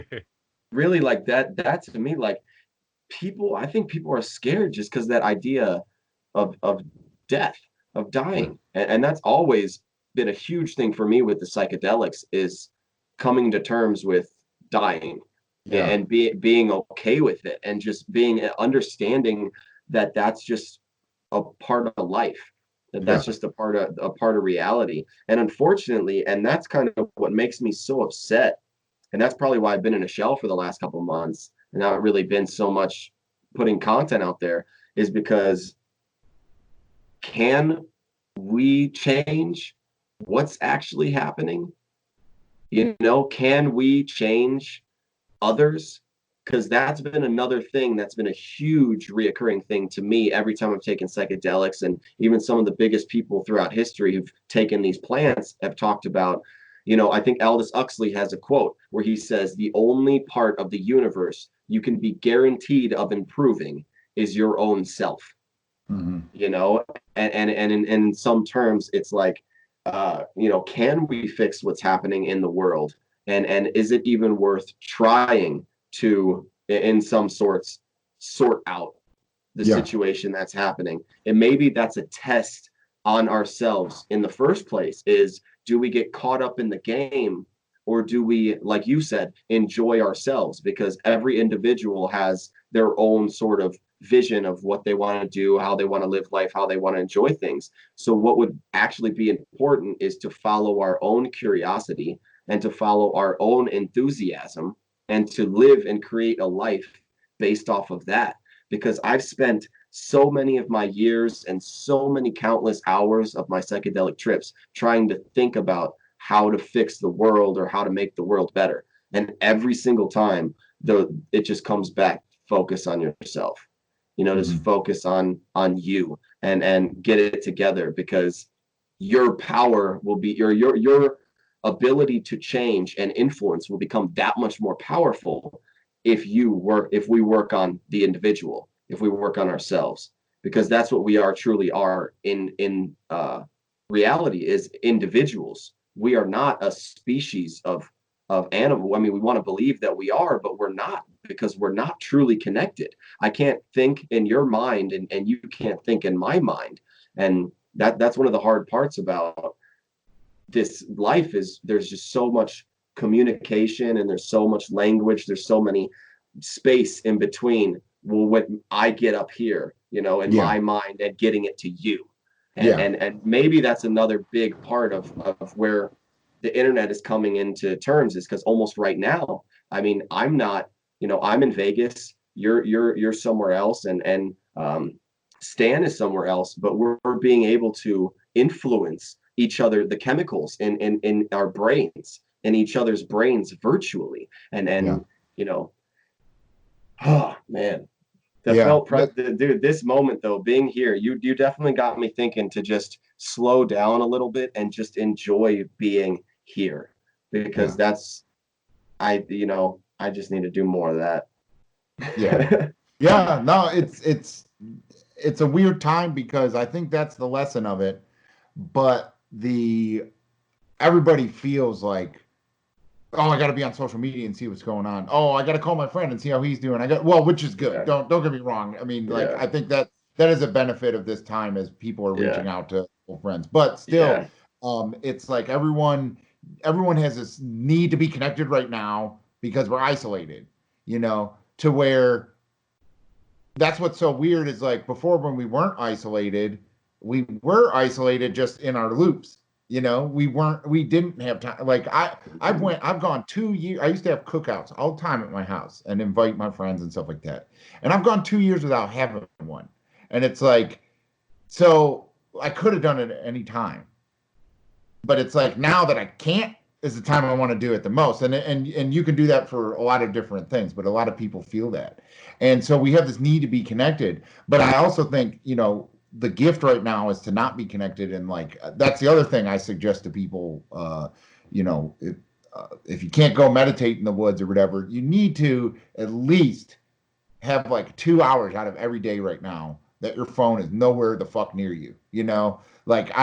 really, like, that to me, like, I think people are scared just because that idea of death, of Yeah. dying. And that's always been a huge thing for me with the psychedelics, is coming to terms with dying, Yeah. and being okay with it, and just being understanding that that's just a part of life, that Yeah. that's just a part of reality. And unfortunately, and that's kind of what makes me so upset, and that's probably why I've been in a shell for the last couple months, not really been so much putting content out there, is because can we change what's actually happening? You know, can we change others? Because that's been another thing that's been a huge reoccurring thing to me every time I've taken psychedelics. And even some of the biggest people throughout history who've taken these plants have talked about, you know, I think Aldous Huxley has a quote where he says, the only part of the universe you can be guaranteed of improving is your own self. Mm-hmm. You know, and in some terms, it's like, you know, can we fix what's happening in the world? And is it even worth trying to, in some sorts, sort out the situation that's happening? And maybe that's a test on ourselves in the first place, is do we get caught up in the game, or do we, like you said, enjoy ourselves? Because every individual has their own sort of vision of what they want to do, how they want to live life, how they want to enjoy things. So what would actually be important is to follow our own curiosity and to follow our own enthusiasm and to live and create a life based off of that. Because I've spent so many of my years and so many countless hours of my psychedelic trips trying to think about how to fix the world or how to make the world better. And every single time, it just comes back, focus on yourself. You know, just focus on you and get it together, because your power will be your ability to change and influence will become that much more powerful if we work on the individual, if we work on ourselves, because that's what we truly are in reality, is individuals. We are not a species of animal. I mean, we want to believe that we are, but we're not, because we're not truly connected. I can't think in your mind, and you can't think in my mind. And that's one of the hard parts about this life, is there's just so much communication and there's so much language, there's so many space in between, well, when I get up here, you know, in my mind, and getting it to you. And maybe that's another big part of where the internet is coming into terms, is because almost right now, I mean, I'm not, you know, I'm in Vegas, you're somewhere else, and Stan is somewhere else, but we're being able to influence each other, the chemicals in our brains, in each other's brains virtually. And you know, oh man, dude, this moment though, being here, you definitely got me thinking to just slow down a little bit and just enjoy being here, because that's, I just need to do more of that. No, it's a weird time, because I think that's the lesson of it, but everybody feels like, oh, I got to be on social media and see what's going on. Oh, I got to call my friend and see how he's doing. Which is good. Don't get me wrong. I mean, like, I think that is a benefit of this time, as people are reaching out to friends. But still, it's like everyone has this need to be connected right now because we're isolated, you know, to where that's what's so weird is, like, before, when we weren't isolated, we were isolated just in our loops. You know, we didn't have time. Like, I've gone 2 years. I used to have cookouts all the time at my house and invite my friends and stuff like that. And I've gone 2 years without having one. And it's like, so I could have done it at any time, but it's like, now that I can't is the time I want to do it the most. And you can do that for a lot of different things, but a lot of people feel that. And so we have this need to be connected. But I also think, you know, the gift right now is to not be connected. And, like, that's the other thing I suggest to people, you know, if you can't go meditate in the woods or whatever, you need to at least have like 2 hours out of every day right now that your phone is nowhere the fuck near you, you know? Like,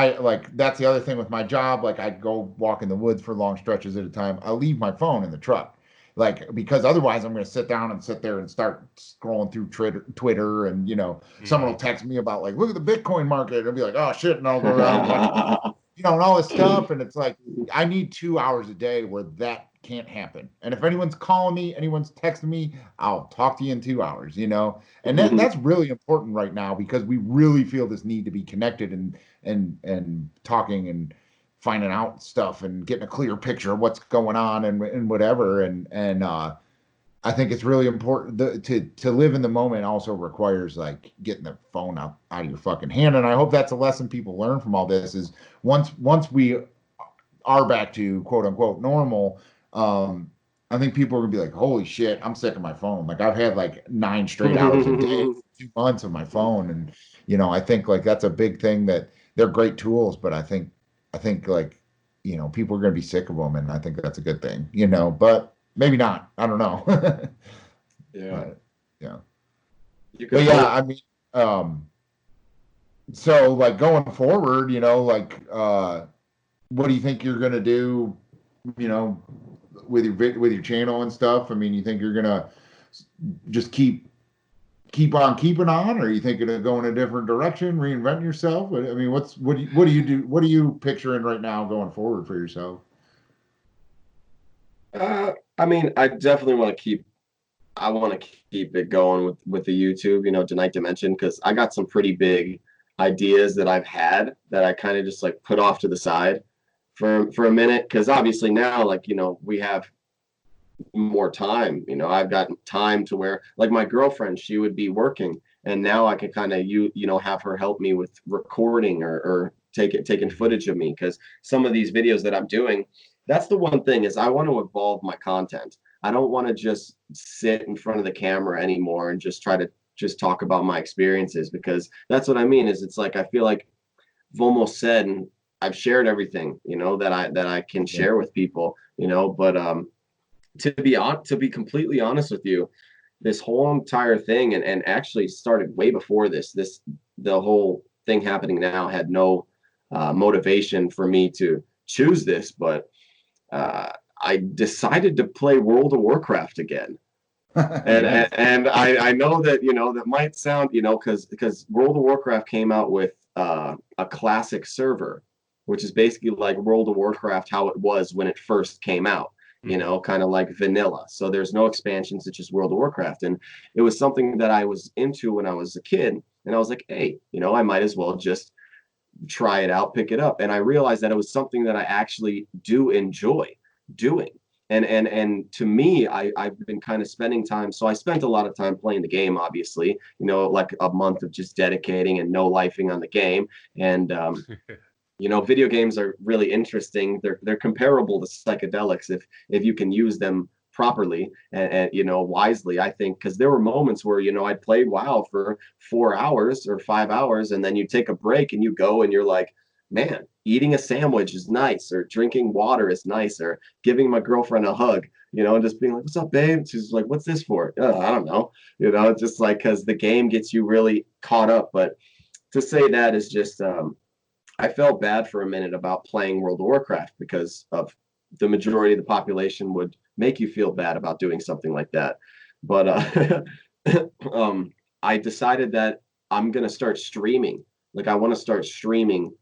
that's the other thing with my job. Like, I go walk in the woods for long stretches at a time. I'll leave my phone in the truck. Like, because otherwise I'm going to sit there and start scrolling through Twitter, and, you know, someone will text me about, like, look at the Bitcoin market. And I'll be like, oh shit. And I'll go around and watch, you know, and all this stuff. And it's like, I need 2 hours a day where that can't happen. And if anyone's calling me, anyone's texting me, I'll talk to you in 2 hours, you know? And that's really important right now, because we really feel this need to be connected and talking and finding out stuff and getting a clear picture of what's going on and whatever. And I think it's really important to live in the moment also requires like getting the phone out of your fucking hand. And I hope that's a lesson people learn from all this is once we are back to quote unquote normal, I think people are gonna be like, holy shit, I'm sick of my phone. Like I've had like 9 straight hours a day, 2 months of my phone. And I think like that's a big thing that they're great tools, but I think like, people are gonna be sick of them, and I think that's a good thing, but maybe not. I don't know. Yeah. But yeah. You But could yeah, hope. I mean, so like going forward, like what do you think you're gonna do, you know, with your channel and stuff? I mean, you think you're gonna just keep on keeping on, or you think it'll go in a different direction, reinvent yourself? I mean, what do you picturing right now going forward for yourself? I mean, I want to keep it going with the YouTube, DeNight Dimension, because I got some pretty big ideas that I've had that I kind of just like put off to the side for a minute, because obviously now, like, we have more time. I've got time to where, like, my girlfriend, she would be working, and now I can kind of have her help me with recording or taking footage of me, because some of these videos that I'm doing, that's the one thing is I want to evolve my content. I don't want to just sit in front of the camera anymore and just try to just talk about my experiences, because that's what I mean is it's like I feel like I've almost said, and I've shared everything, that I can Yeah. share with people, but to be completely honest with you, this whole entire thing, and actually started way before the whole thing happening now had no motivation for me to choose this, but uh, I decided to play World of Warcraft again. And Nice. and, and I know that that might sound, because World of Warcraft came out with a classic server, which is basically like World of Warcraft how it was when it first came out, Mhm. kind of like vanilla. So there's no expansions, it's just World of Warcraft. And it was something that I was into when I was a kid, and I was like, hey, I might as well just try it out, pick it up. And I realized that it was something that I actually do enjoy doing. And to me, I've been kind of spending time. So I spent a lot of time playing the game, obviously, like a month of just dedicating and no lifing on the game. And video games are really interesting. They're comparable to psychedelics if you can use them properly and wisely, I think, because there were moments where I'd played WoW for 4 hours or 5 hours, and then you take a break and you go and you're like, man, eating a sandwich is nice, or drinking water is nice, or giving my girlfriend a hug, and just being like, what's up, babe? She's like, what's this for? I don't know, just like, because the game gets you really caught up. But to say that is just I felt bad for a minute about playing World of Warcraft, because of the majority of the population would make you feel bad about doing something like that. But I decided that I'm gonna start streaming. Like, I want to start streaming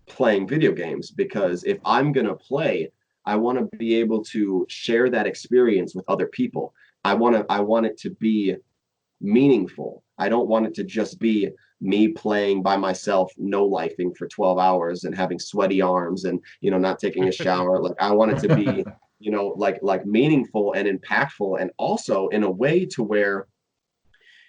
playing video games, because if I'm gonna play, I want to be able to share that experience with other people. I want it to be meaningful. I don't want it to just be me playing by myself, no lifing for 12 hours and having sweaty arms and, not taking a shower. Like, I want it to be, like meaningful and impactful, and also in a way to where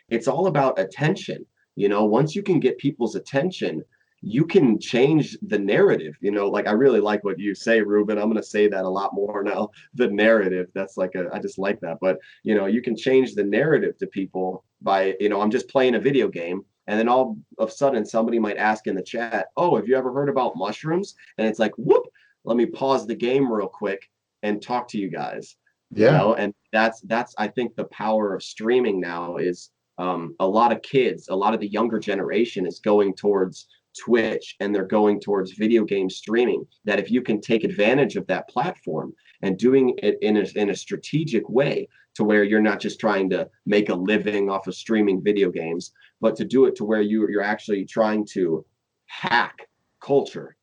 it's all about attention. Once you can get people's attention, you can change the narrative. Like, I really like what you say, Ruben. I'm going to say that a lot more now. The narrative. That's like I just like that. But, you can change the narrative to people by, I'm just playing a video game. And then all of a sudden somebody might ask in the chat, oh, have you ever heard about mushrooms? And it's like, whoop, let me pause the game real quick and talk to you guys. Yeah. And that's I think the power of streaming now is a lot of kids, a lot of the younger generation is going towards Twitch, and they're going towards video game streaming. That if you can take advantage of that platform and doing it in a strategic way, to where you're not just trying to make a living off of streaming video games, but to do it to where you're actually trying to hack culture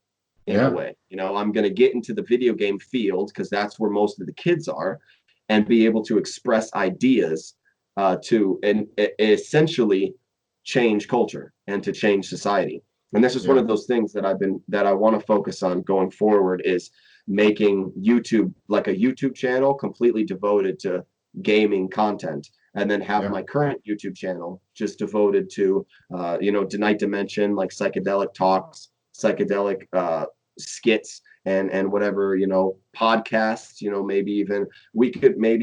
in a Yeah. way. I'm going to get into the video game field because that's where most of the kids are, and be able to express ideas to and essentially change culture and to change society. And this is one Yeah. of those things that I want to focus on going forward, is making YouTube like a YouTube channel completely devoted to gaming content, and then have my current YouTube channel just devoted to, DeNight Dimension, like psychedelic talks, psychedelic skits, and whatever, podcasts, maybe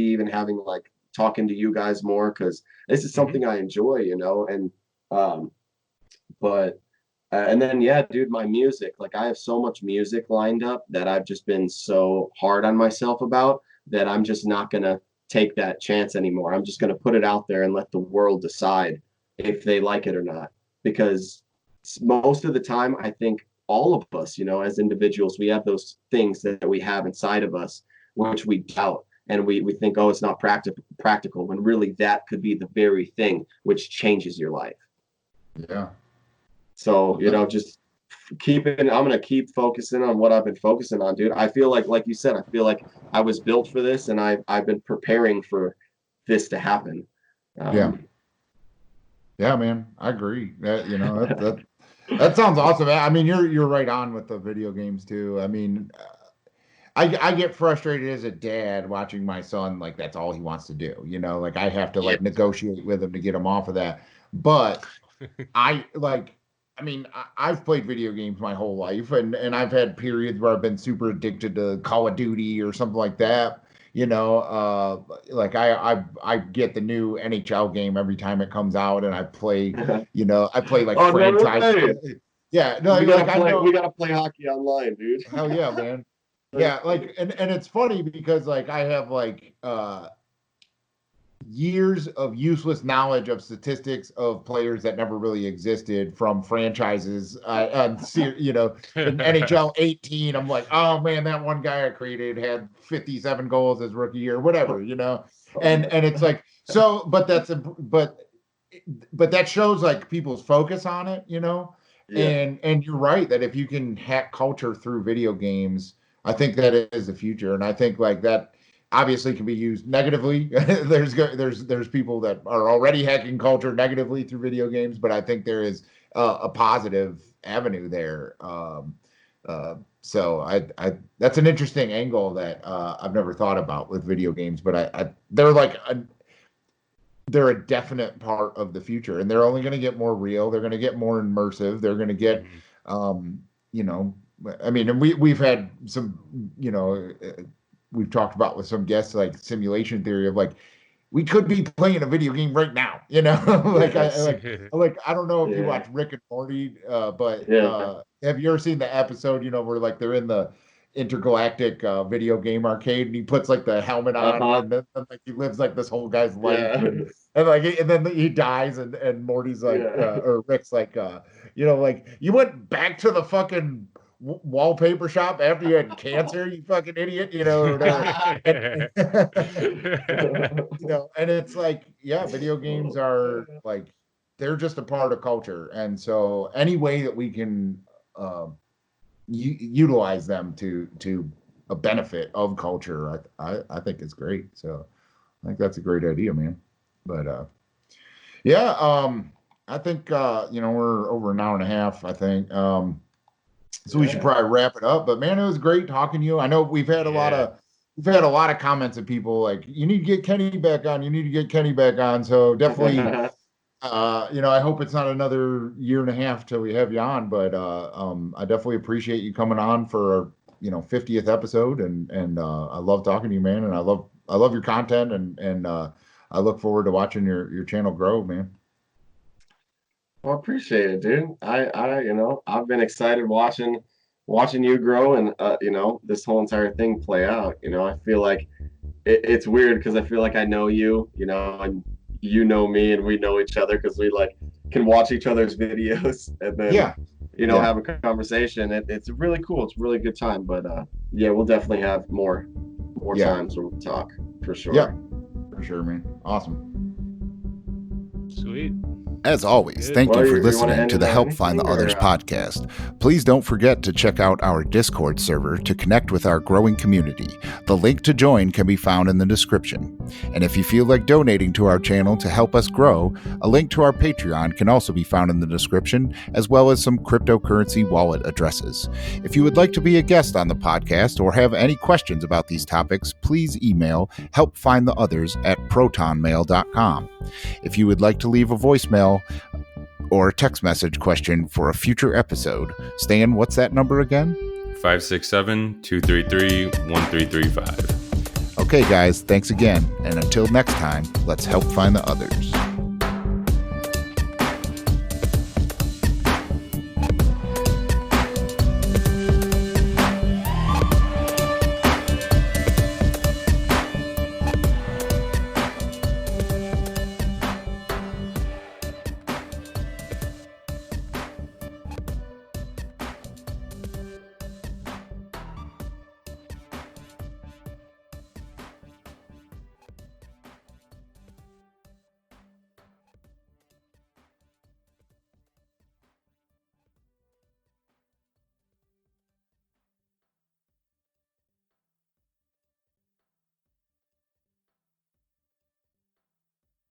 even having like talking to you guys more, because this is something I enjoy, and but and then dude, my music, like I have so much music lined up that I've just been so hard on myself about, that I'm just not gonna take that chance anymore. I'm just gonna put it out there and let the world decide if they like it or not, because most of the time I think all of us, as individuals, we have those things that we have inside of us which we doubt, and we think, oh, it's not practical, when really that could be the very thing which changes your life. Yeah. So, just I'm going to keep focusing on what I've been focusing on, dude. I feel like you said, I feel like I was built for this, and I've been preparing for this to happen. Yeah, man, I agree. That sounds awesome. I mean, you're right on with the video games too. I mean, I get frustrated as a dad watching my son, like that's all he wants to do. Like I have to like negotiate with him to get him off of that. But I've played video games my whole life, and I've had periods where I've been super addicted to Call of Duty or something like that. Like I get the new NHL game every time it comes out, and I play, I play like franchise. No, yeah, no, we gotta play hockey online, dude. Hell yeah, man. Yeah, like, and it's funny because like I have like years of useless knowledge of statistics of players that never really existed from franchises. In NHL 18, I'm like, oh man, that one guy I created had 57 goals his rookie year, whatever, and it's like, so, but that shows like people's focus on it, and you're right that if you can hack culture through video games, I think that is the future, and I think like that obviously can be used negatively. there's people that are already hacking culture negatively through video games, but I think there is a positive avenue there. So I that's an interesting angle that I've never thought about with video games, but they're like they're a definite part of the future, and they're only going to get more real. They're going to get more immersive. They're going to get, I mean, and we've had some, we've talked about with some guests, like simulation theory of like, we could be playing a video game right now, like, I don't know if you watch Rick and Morty, but have you ever seen the episode, where like they're in the intergalactic video game arcade, and he puts like the helmet on, and then like he lives like this whole guy's life, and then he dies, and Morty's like, or Rick's like, like, you went back to the fucking wallpaper shop after you had cancer, you fucking idiot, or whatever. And it's like, video games are like, they're just a part of culture, and so any way that we can utilize them to a benefit of culture, I think it's great. So I think that's a great idea, man. But I think we're over an hour and a half, I think. So we should probably wrap it up. But man, it was great talking to you. I know we've had a lot of comments of people like, you need to get Kenny back on. You need to get Kenny back on. So definitely, I hope it's not another year and a half till we have you on. But I definitely appreciate you coming on for our 50th episode, and I love talking to you, man. And I love your content, and I look forward to watching your channel grow, man. Well, appreciate it, dude. I've been excited watching you grow, and this whole entire thing play out. I feel like it's weird because I feel like I know you, and you know me, and we know each other because we like can watch each other's videos and then have a conversation. It's really cool. It's a really good time. But we'll definitely have more times where we'll talk for sure. Yeah, for sure, man. Awesome. Sweet. As always, thank you for listening to the Help Find the Others podcast. Please don't forget to check out our Discord server to connect with our growing community. The link to join can be found in the description. And if you feel like donating to our channel to help us grow, a link to our Patreon can also be found in the description, as well as some cryptocurrency wallet addresses. If you would like to be a guest on the podcast or have any questions about these topics, please email helpfindtheothers@protonmail.com. If you would like to leave a voicemail or a text message question for a future episode, Stan, what's that number again? 567-233-1335. Okay, guys, thanks again. And until next time, let's help find the others.